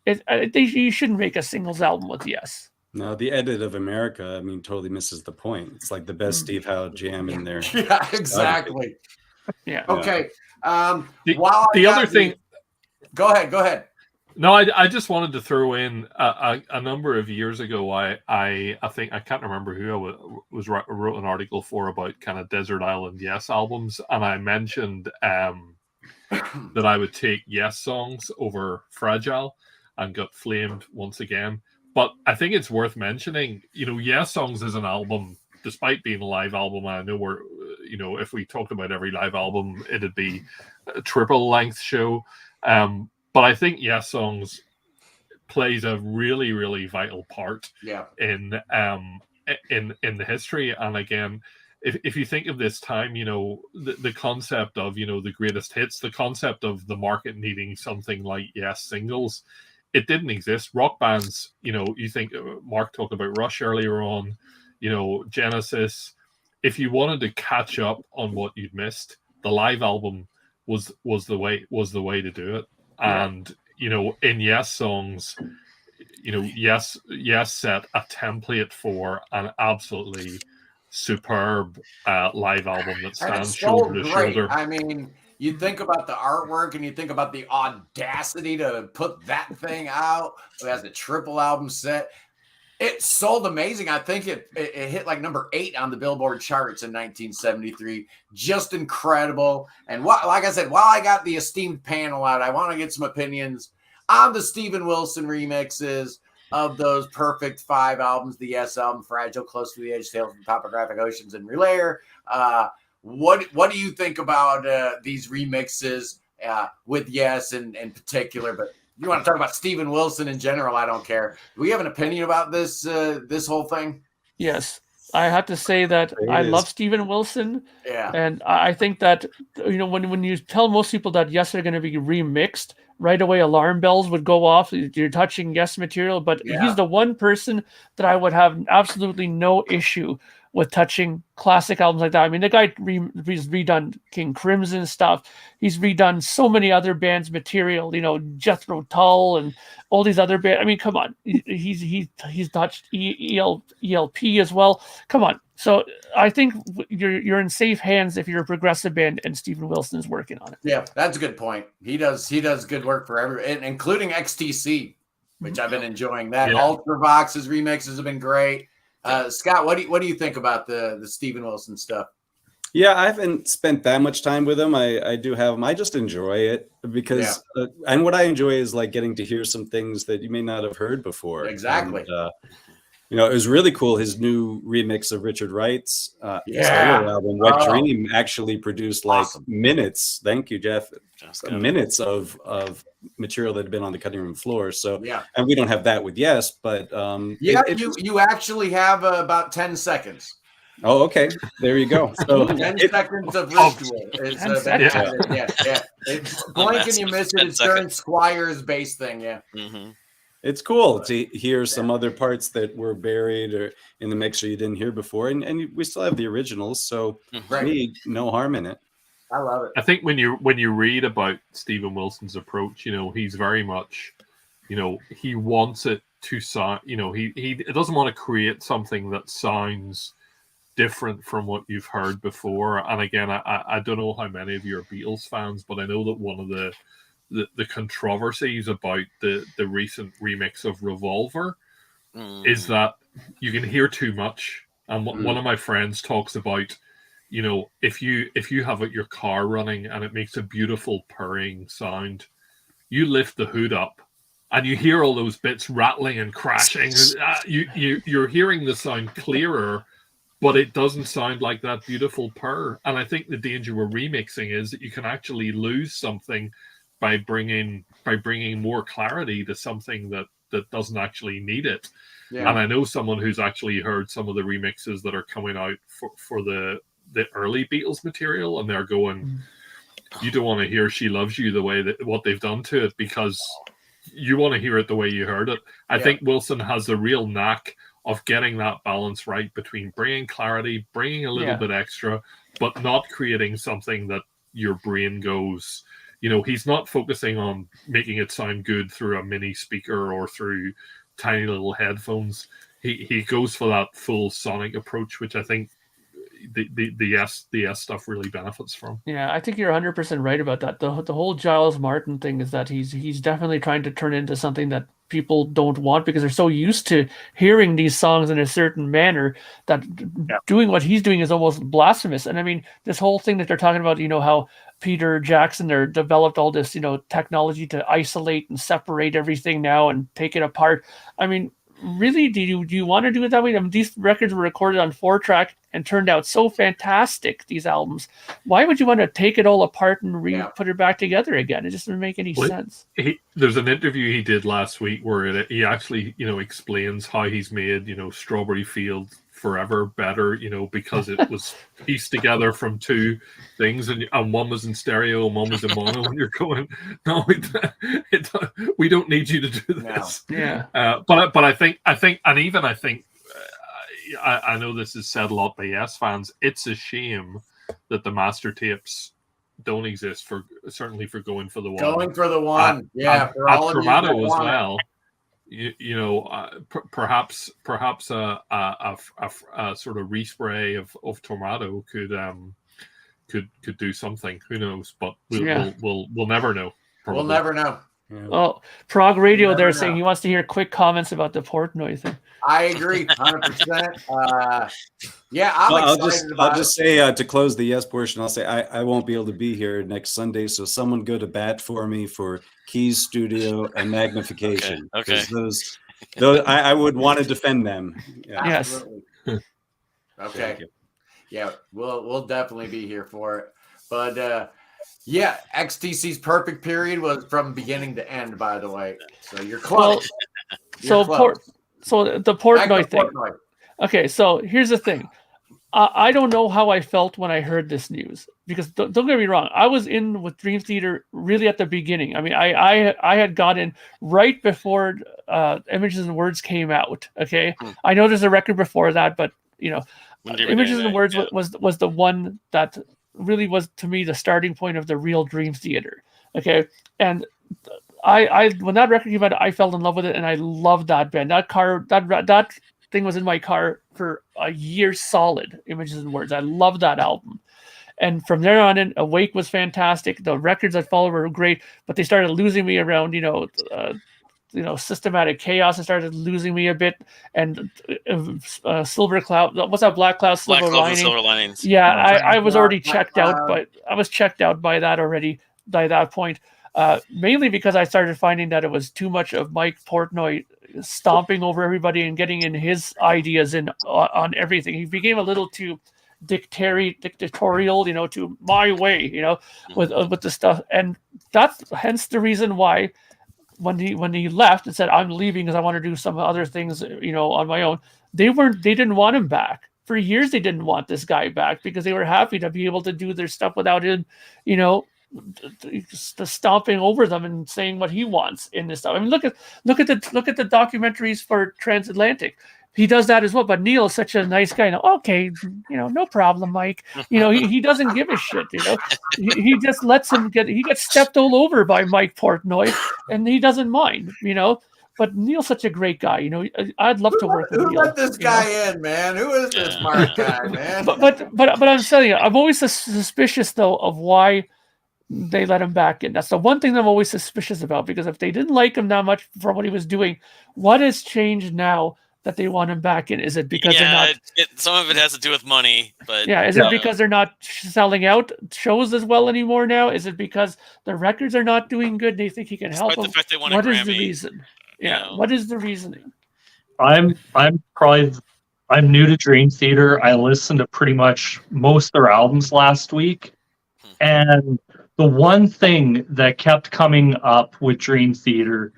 Speaker 2: you shouldn't make a singles album with Yes.
Speaker 6: No, the edit of America, I mean, totally misses the point. It's like the best Steve Howe jam in there.
Speaker 1: Yeah, exactly.
Speaker 2: Yeah.
Speaker 1: Okay.
Speaker 5: The other thing.
Speaker 1: Go ahead.
Speaker 5: No, I just wanted to throw in a number of years ago. I think I can't remember who wrote an article for about kind of desert island Yes albums, and I mentioned that I would take Yes songs over Fragile, and got flamed once again. But I think it's worth mentioning, Yes Songs is an album, despite being a live album. I know if we talked about every live album, it'd be a triple length show. But I think Yes Songs plays a really, really vital part in the history. And again, if you think of this time, the concept of, the greatest hits, the concept of the market needing something like Yes singles, it didn't exist. Rock bands, you think Mark talked about Rush earlier on, Genesis. If you wanted to catch up on what you'd missed, the live album was the way to do it. Yeah. And in Yes Songs, Yes set a template for an absolutely superb live album that stands shoulder to shoulder.
Speaker 1: I mean, you think about the artwork and you think about the audacity to put that thing out. It has a triple album set. It sold amazing. I think it hit like number 8 on the Billboard charts in 1973. Just incredible. And like I said, while I got the esteemed panel out, I want to get some opinions on the Steven Wilson remixes of those perfect 5 albums: the Yes album, Fragile, Close to the Edge, Tales from Topographic Oceans, and Relayer. What do you think about these remixes with Yes in particular? But you want to talk about Steven Wilson in general, I don't care. Do we have an opinion about this this whole thing?
Speaker 2: Yes. I have to say that
Speaker 6: There it
Speaker 2: I
Speaker 6: is.
Speaker 2: love Steven Wilson,
Speaker 1: Yeah.
Speaker 2: and I think that when you tell most people that Yes are going to be remixed, right away alarm bells would go off. You're touching Yes material, but
Speaker 1: Yeah.
Speaker 2: he's the one person that I would have absolutely no issue with touching classic albums like that. I mean, the guy he's redone King Crimson stuff. He's redone so many other bands' material. Jethro Tull and all these other bands. I mean, come on. He's touched ELP as well. Come on. So I think you're in safe hands if you're a progressive band and Steven Wilson is working on it.
Speaker 1: Yeah, that's a good point. He does good work for everyone, including XTC, which I've been enjoying. That Ultravox's remixes have been great. Scott, what do you think about the Steven Wilson stuff?
Speaker 6: Yeah, I haven't spent that much time with him. I do have him. I just enjoy it because, and what I enjoy is like getting to hear some things that you may not have heard before.
Speaker 1: Exactly.
Speaker 6: And, it was really cool. His new remix of Richard Wright's solo album, Wet Dream, actually produced like minutes. Thank you, Geoff. Minutes of material that had been on the cutting room floor. So, and we don't have that with Yes, but
Speaker 1: you actually have about 10 seconds.
Speaker 6: Oh, okay. There you go. So
Speaker 1: 10 seconds of ritual. It's blink and you miss it. It's during Squire's bass thing. Yeah.
Speaker 7: Mm-hmm.
Speaker 6: It's cool to hear some other parts that were buried or in the mixer you didn't hear before, and we still have the originals, so to me, no harm in it.
Speaker 1: I love it.
Speaker 5: I think when you read about Steven Wilson's approach, he's very much, he wants it to sound, he doesn't want to create something that sounds different from what you've heard before. And again, I don't know how many of you are Beatles fans, but I know that one of the controversies about the recent remix of Revolver is that you can hear too much. And one of my friends talks about, if you have your car running and it makes a beautiful purring sound, you lift the hood up and you hear all those bits rattling and crashing. You're hearing the sound clearer, but it doesn't sound like that beautiful purr. And I think the danger with remixing is that you can actually lose something by bringing more clarity to something that doesn't actually need it. Yeah. And I know someone who's actually heard some of the remixes that are coming out for the early Beatles material, and they're going, you don't want to hear She Loves You the way that what they've done to it, because you want to hear it the way you heard it. I think Wilson has a real knack of getting that balance right between bringing clarity, bringing a little bit extra, but not creating something that your brain goes, he's not focusing on making it sound good through a mini speaker or through tiny little headphones. He goes for that full sonic approach, which I think the S stuff really benefits from.
Speaker 2: Yeah, I think you're 100% right about that. The whole Giles Martin thing is that he's definitely trying to turn into something that people don't want because they're so used to hearing these songs in a certain manner that doing what he's doing is almost blasphemous. And I mean, this whole thing that they're talking about, how Peter Jackson there developed all this, technology to isolate and separate everything now and take it apart. I mean, really, do you want to do it that way? I mean, these records were recorded on 4-track and turned out so fantastic, these albums. Why would you want to take it all apart and put it back together again? It just doesn't make any sense.
Speaker 5: There's an interview he did last week where he actually, explains how he's made, Strawberry Field Forever better, because it was pieced together from two things, and one was in stereo and one was in mono, and you're going, no, we don't need you to do this.
Speaker 2: No. Yeah.
Speaker 5: But I think, I know this is said a lot by Yes fans. It's a shame that the master tapes don't exist certainly for Going for the One.
Speaker 1: Going for the One,
Speaker 5: for all of Toronto you as well. Perhaps a sort of respray of Toronto could do something. Who knows? But we'll never know. Probably.
Speaker 1: We'll never know.
Speaker 2: Yeah. Well, Prog Radio, they're saying he wants to hear quick comments about the Portnoy thing.
Speaker 1: I agree, 100%.
Speaker 6: I'll just say to close the Yes portion, I'll say I won't be able to be here next Sunday, so someone go to bat for me for keys, studio, and magnification.
Speaker 7: Okay.
Speaker 6: Those I would want to defend them. Yeah.
Speaker 2: Yes.
Speaker 1: Okay. Yeah, we'll definitely be here for it. But Yeah, XTC's perfect period was from beginning to end, by the way. So you're close.
Speaker 2: So the Portnoy thing.
Speaker 1: Portnoy.
Speaker 2: Okay, so here's the thing. I don't know how I felt when I heard this news, because don't get me wrong, I was in with Dream Theater really at the beginning. I mean, I had got in right before Images and Words came out. Okay, I know there's a record before that, but Images and Words was the one that really was, to me, the starting point of the real Dream Theater. Okay, and I when that record came out, I fell in love with it, and I loved that band. That thing was in my car for a year solid. Images and Words. I loved that album. And from there on in, Awake was fantastic. The records that followed were great, but they started losing me around, Systematic Chaos. It started losing me a bit, and Silver Cloud. What's that? Black Cloud, Silver Lining.
Speaker 7: Silver Linings.
Speaker 2: Yeah, I was already checked
Speaker 1: Cloud.
Speaker 2: out, but I was checked out by that already. By that point, mainly because I started finding that it was too much of Mike Portnoy stomping over everybody and getting in his ideas on everything. He became a little too dictatorial, to my way, with the stuff, and that's hence the reason why when he left and said, I'm leaving because I want to do some other things, on my own. They didn't want him back. For years they didn't want this guy back because they were happy to be able to do their stuff without him, the stomping over them and saying what he wants in this stuff. I mean, look at the documentaries for Transatlantic. He does that as well. But Neil is such a nice guy. Okay, no problem, Mike. He doesn't give a shit. He just lets him he gets stepped all over by Mike Portnoy, and he doesn't mind. But Neil's such a great guy. I'd love to work with Neil.
Speaker 1: Who let this guy in, man? Who is this smart guy, man?
Speaker 2: But I'm telling you, I'm always suspicious though of why they let him back in. That's the one thing I'm always suspicious about, because if they didn't like him that much for what he was doing, what has changed now that they want him back in? Is it because they're not?
Speaker 7: Some of it has to do with money, but
Speaker 2: is it because they're not selling out shows as well anymore now? Is it because the records are not doing good? They think he can help them.
Speaker 7: The fact they won
Speaker 2: what
Speaker 7: a
Speaker 2: is
Speaker 7: Grammy,
Speaker 2: the reason? Yeah, what is the reasoning?
Speaker 4: I'm new to Dream Theater. I listened to pretty much most of their albums last week, and the one thing that kept coming up with Dream Theater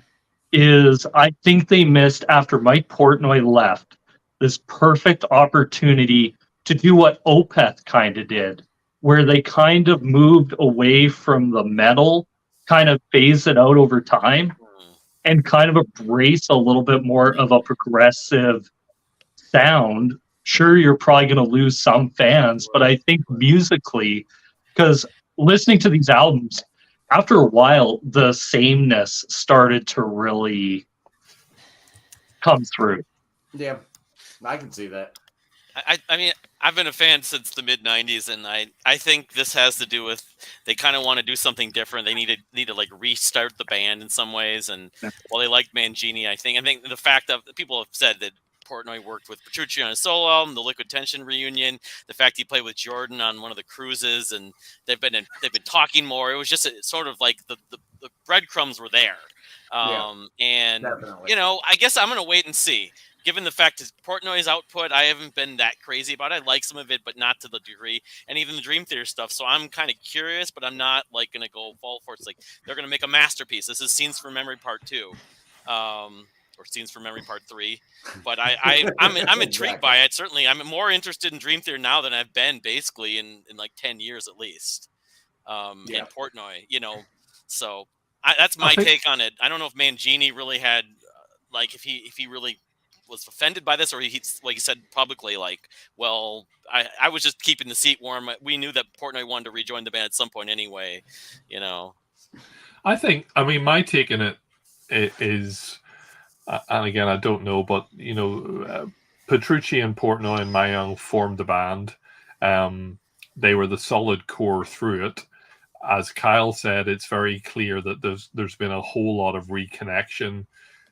Speaker 4: is I think they missed, after Mike Portnoy left, this perfect opportunity to do what Opeth kind of did, where they kind of moved away from the metal, kind of phased it out over time, and kind of embrace a little bit more of a progressive sound. Sure, you're probably going to lose some fans, but I think musically, because listening to these albums, after a while, the sameness started to really come through.
Speaker 1: Yeah, I can see that.
Speaker 7: I mean, I've been a fan since the mid '90s, and I think this has to do with they kind of want to do something different. They need to like restart the band in some ways. And while they liked Mangini, I think the fact that people have said that Portnoy worked with Petrucci on a solo album, the Liquid Tension reunion, the fact he played with Jordan on one of the cruises, and they've been talking more. It was just sort of like the breadcrumbs were there. And definitely. I guess I'm gonna wait and see. Given the fact that Portnoy's output, I haven't been that crazy about it. I like some of it, but not to the degree, and even the Dream Theater stuff. So I'm kind of curious, but I'm not like gonna go fall for it. It's like they're gonna make a masterpiece. This is Scenes from Memory Part 2. Or Scenes from Memory Part 3, but I'm intrigued by it. Certainly, I'm more interested in Dream Theater now than I've been basically in like 10 years at least. In Portnoy, so that's my take on it. I don't know if Mangini really had if he really was offended by this, or he, like he said publicly, I was just keeping the seat warm. We knew that Portnoy wanted to rejoin the band at some point anyway.
Speaker 5: I mean, my take on it is. And again, I don't know, but Petrucci and Portnoy and Mayung formed the band. They were the solid core through it. As Kyle said, it's very clear that there's been a whole lot of reconnection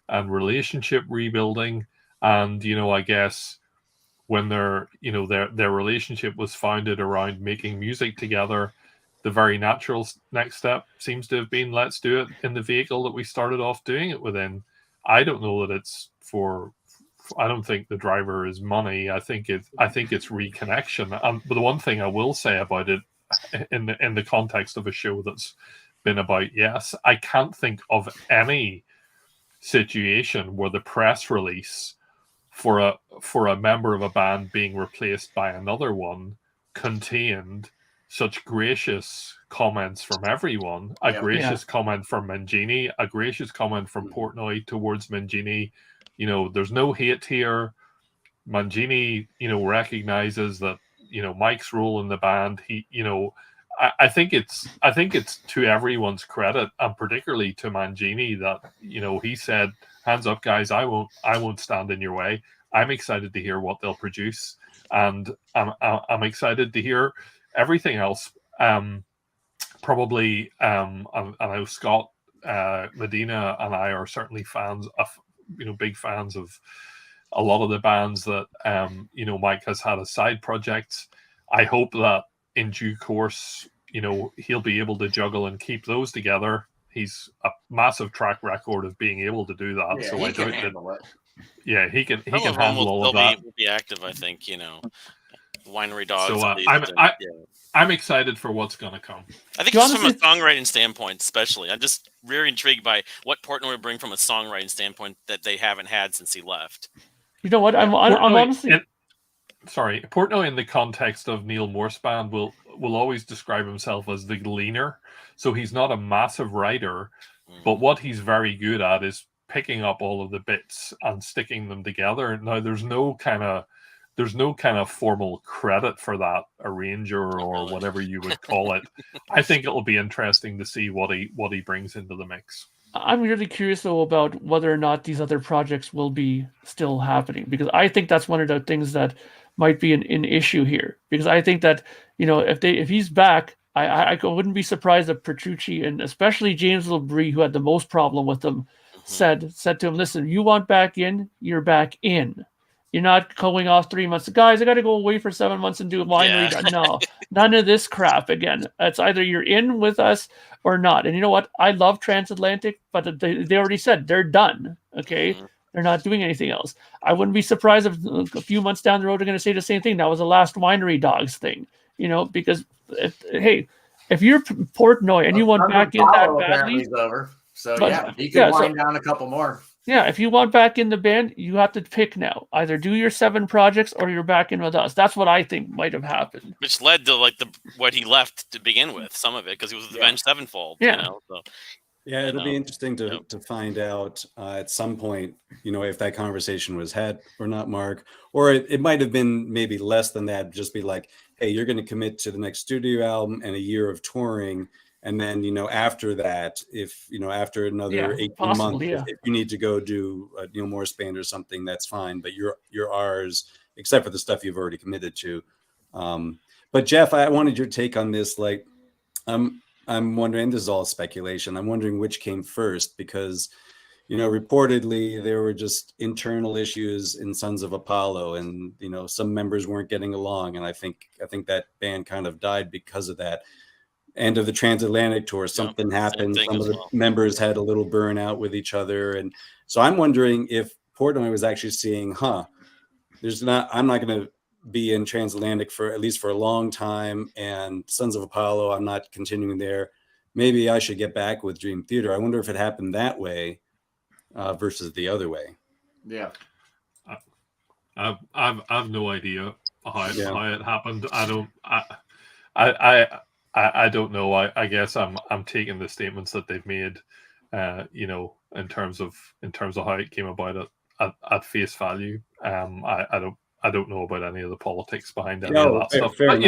Speaker 5: and relationship rebuilding. And I guess when their relationship was founded around making music together, the very natural next step seems to have been, let's do it in the vehicle that we started off doing it within. I don't know that it's I don't think the driver is money. I think it's reconnection. But the one thing I will say about it, in the context of a show that's been about Yes, I can't think of any situation where the press release for a member of a band being replaced by another one contained such gracious comments from everyone. A gracious comment from Mangini, a gracious comment from Portnoy towards Mangini. There's no hate here. Mangini, recognizes that, Mike's role in the band. I think it's to everyone's credit, and particularly to Mangini, that he said, "Hands up, guys! I won't stand in your way." I'm excited to hear what they'll produce, and I'm excited to hear everything else. Probably, I know Scott Medina and I are certainly fans of, big fans of a lot of the bands that Mike has had as side projects. I hope that in due course, he'll be able to juggle and keep those together. He's a massive track record of being able to do that.
Speaker 1: Yeah,
Speaker 5: so
Speaker 1: he
Speaker 5: I
Speaker 1: can
Speaker 5: doubt
Speaker 1: handle it.
Speaker 5: Yeah, he can
Speaker 7: Some of them
Speaker 5: handle all of that.
Speaker 7: Will be active, I think. Winery Dogs.
Speaker 5: So I'm excited for what's going to come.
Speaker 7: I think just from a songwriting standpoint, especially, I'm just very intrigued by what Portnoy would bring from a songwriting standpoint that they haven't had since he left.
Speaker 2: You know what? I'm honestly.
Speaker 5: Portnoy in the context of Neil Morse band will always describe himself as the gleaner. So he's not a massive writer, but what he's very good at is picking up all of the bits and sticking them together. Now there's no kind of formal credit for that, arranger or whatever you would call it. I think it'll be interesting to see what he brings into the mix.
Speaker 2: I'm really curious though about whether or not these other projects will be still happening, because I think that's one of the things that might be an issue here. Because I think that if he's back, I wouldn't be surprised if Petrucci and especially James LeBrie, who had the most problem with them, said to him, "Listen, you want back in, you're back in. You're not going off 3 months. Guys, I got to go away for 7 months and do a winery." Yeah. No, none of this crap again. It's either you're in with us or not. And you know what? I love Transatlantic, but they already said they're done. Okay. Mm-hmm. They're not doing anything else. I wouldn't be surprised if a few months down the road they're going to say the same thing. That was the last Winery Dogs thing, because if you're Portnoy and you want back in that badly,
Speaker 1: over. So he could wind down a couple more.
Speaker 2: Yeah, if you want back in the band, you have to pick now. Either do your 7 projects or you're back in with us. That's what I think might have happened.
Speaker 7: Which led to what he left to begin with, some of it, because he was with Avenged Sevenfold.
Speaker 2: Yeah.
Speaker 6: Yeah, it'll be interesting to find out at some point, if that conversation was had or not, Mark. Or it might have been maybe less than that. Just be like, hey, you're going to commit to the next studio album and a year of touring. And then, after that, if, after another 18 months, if you need to go do a Morse band or something, that's fine. But you're ours, except for the stuff you've already committed to. But Geoff, I wanted your take on this. Like, I'm wondering, this is all speculation. I'm wondering which came first, because, reportedly there were just internal issues in Sons of Apollo, and, some members weren't getting along. And I think that band kind of died because of that. End of the Transatlantic tour, something happened. Some of the members had a little burnout with each other. And so I'm wondering if Portnoy was actually seeing, I'm not going to be in Transatlantic for at least for a long time, and Sons of Apollo, I'm not continuing there. Maybe I should get back with Dream Theater. I wonder if it happened that way versus the other way.
Speaker 1: Yeah.
Speaker 5: I've no idea how it happened. I don't know. I guess I'm taking the statements that they've made, in terms of how it came about at face value. I don't know about any of the politics behind any of that stuff. But,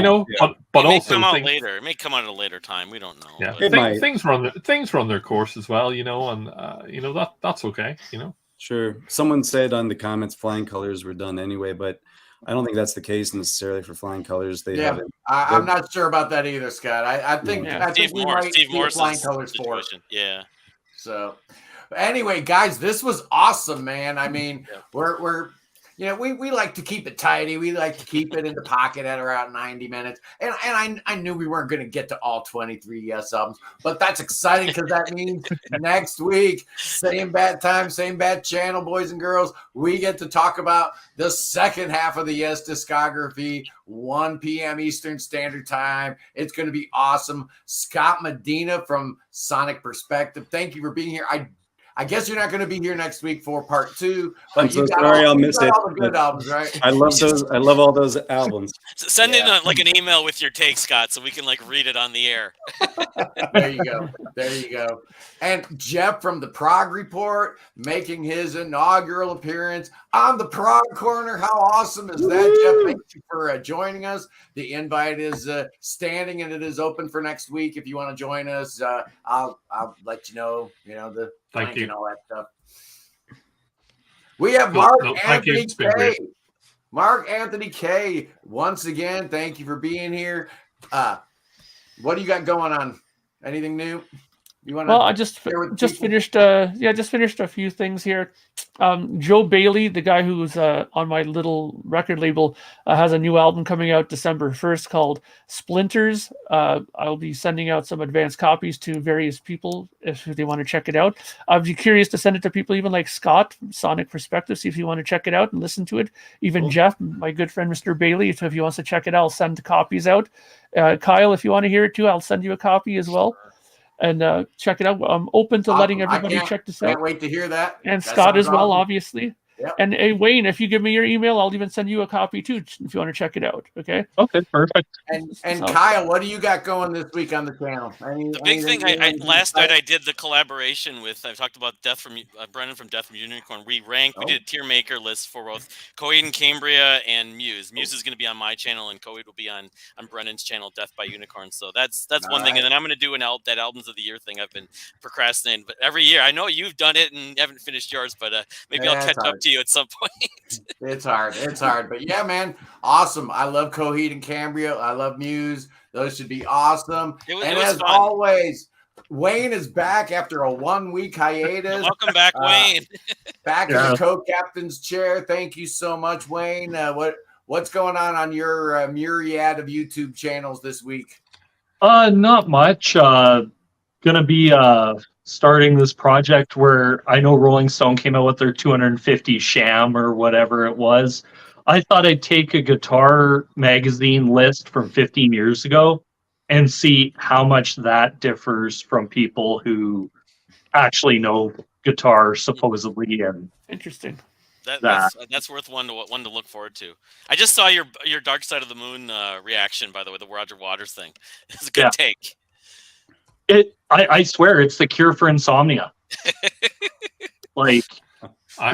Speaker 5: but also
Speaker 7: later. It may come out at a later time. We don't know.
Speaker 5: Yeah, things run their course as well, and that's okay.
Speaker 6: Sure. Someone said on the comments, Flying Colors were done anyway, but I don't think that's the case necessarily for Flying Colors.
Speaker 1: I'm not sure about that either, Scott. I think
Speaker 7: Steve Morris
Speaker 1: Flying Colors for it.
Speaker 7: Yeah.
Speaker 1: So, anyway, guys, this was awesome, man. I mean, we're we like to keep it tidy. We like to keep it in the pocket at around 90 minutes. And I knew we weren't going to get to all 23 Yes albums, but that's exciting because that means next week, same bad time, same bad channel, boys and girls, we get to talk about the second half of the Yes discography, 1 p.m. Eastern Standard Time. It's going to be awesome. Scott Medina from Sonic Perspective, thank you for being here. I guess you're not going to be here next week for part 2, but
Speaker 6: I'm so sorry I'll miss it.
Speaker 1: All the good albums, right?
Speaker 6: I love those. I love all those albums.
Speaker 7: Send in an email with your take, Scott, so we can read it on the air.
Speaker 1: There you go. There you go. And Geoff from the Prog Report making his inaugural appearance on the Prog Corner. How awesome is that, Geoff? Thank you for joining us. The invite is standing and it is open for next week. If you want to join us, I'll let you know. The
Speaker 5: Thank you.
Speaker 1: And all that stuff. We have Mark Anthony K. Mark Anthony K. Once again, thank you for being here. What do you got going on? Anything new? You want?
Speaker 2: Well, I just finished. Just finished a few things here. Joe Baille, the guy who's on my little record label, has a new album coming out December 1st called Splinters. I'll be sending out some advanced copies to various people if they want to check it out. I'd be curious to send it to people even like Scott from Sonic Perspective, see if you want to check it out and listen to it. Even Geoff, my good friend Mr. Baille, if he wants to check it out, I'll send copies out. Kyle, if you want to hear it too, I'll send you a copy as well. And check it out. I'm open to letting everybody check this out.
Speaker 1: Can't wait to hear that.
Speaker 2: And that Scott as well,
Speaker 1: awesome.
Speaker 2: Obviously.
Speaker 1: Yep.
Speaker 2: And hey, Wayne, if you give me your email, I'll even send you a copy too if you want to check it out. Okay.
Speaker 4: Okay, perfect.
Speaker 1: And Kyle, what do you got going this week on the channel?
Speaker 7: The big thing, last night I did the collaboration with, I talked about Death from Brennan from Death from Unicorn. We did a tier maker list for both Coheed and Cambria and Muse. Muse is going to be on my channel and Coheed will be on Brennan's channel, Death by Unicorn. So that's one thing. And then I'm going to do that Albums of the Year thing I've been procrastinating. But every year, I know you've done it and haven't finished yours, but maybe I'll catch up to you at some point.
Speaker 1: It's hard. But yeah, man, awesome. I love Coheed and Cambria. I love Muse. Those should be awesome. It was as fun. Always, Wayne is back after a 1-week hiatus.
Speaker 7: Welcome back, Wayne.
Speaker 1: Back in the co-captain's chair. Thank you so much, Wayne. What's going on your myriad of YouTube channels this week?
Speaker 4: Not much. Gonna be starting this project where I know Rolling Stone came out with their 250 Sham or whatever it was. I thought I'd take a guitar magazine list from 15 years ago and see how much that differs from people who actually know guitar supposedly. And
Speaker 7: interesting. That's worth one to look forward to. I just saw your Dark Side of the Moon reaction, by the way, the Roger Waters thing. It's a good take.
Speaker 4: I swear it's the cure for insomnia. Like
Speaker 5: I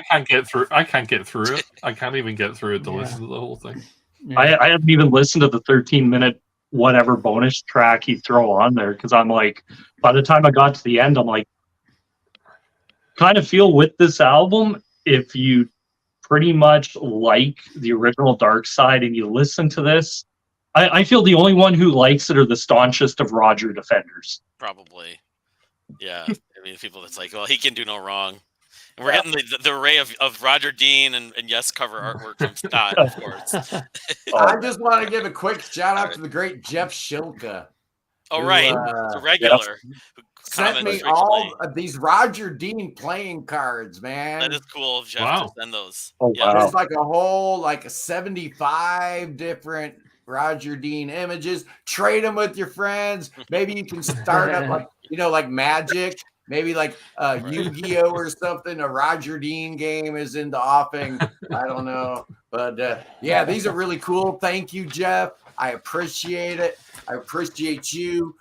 Speaker 5: can't get through it. I can't even get through it to listen to the whole thing.
Speaker 4: Yeah. I haven't even listened to the 13-minute whatever bonus track you throw on there because I'm like, by the time I got to the end, I'm like, kind of feel with this album, if you pretty much like the original Dark Side and you listen to this, I feel the only one who likes it are the staunchest of Roger defenders.
Speaker 7: Probably. Yeah. I mean, people that's like, well, he can do no wrong. And we're getting the array of Roger Dean and Yes cover artwork from Scott, of course.
Speaker 1: I just want to give a quick shout out to the great Geoff Shilka.
Speaker 7: Oh, right. The regular.
Speaker 1: Sent me all of these Roger Dean playing cards, man.
Speaker 7: That is cool of Geoff to send those.
Speaker 4: Oh,
Speaker 7: yeah.
Speaker 4: wow.
Speaker 1: There's like a whole 75 different Roger Dean images. Trade them with your friends. Maybe you can start up like Magic. Maybe like Yu-Gi-Oh or something. A Roger Dean game is in the offing. I don't know. But yeah, these are really cool. Thank you, Geoff. I appreciate it. I appreciate you.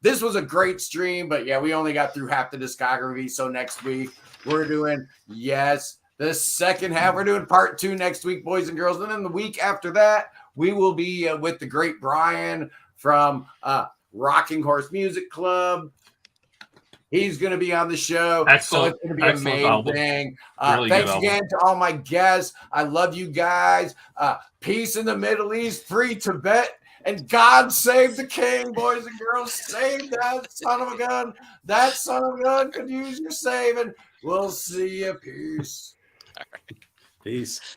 Speaker 1: This was a great stream, but yeah, we only got through half the discography. So next week we're doing the second half. We're doing part 2 next week, boys and girls. And then the week after that, we will be with the great Brian from Rocking Horse Music Club. He's going to be on the show.
Speaker 5: Excellent.
Speaker 1: So it's going to be amazing.
Speaker 5: Really
Speaker 1: thanks again to all my guests. I love you guys. Peace in the Middle East, free Tibet, and God save the king, boys and girls. Save that son of a gun. That son of a gun could use your saving. We'll see you. Peace.
Speaker 6: Peace.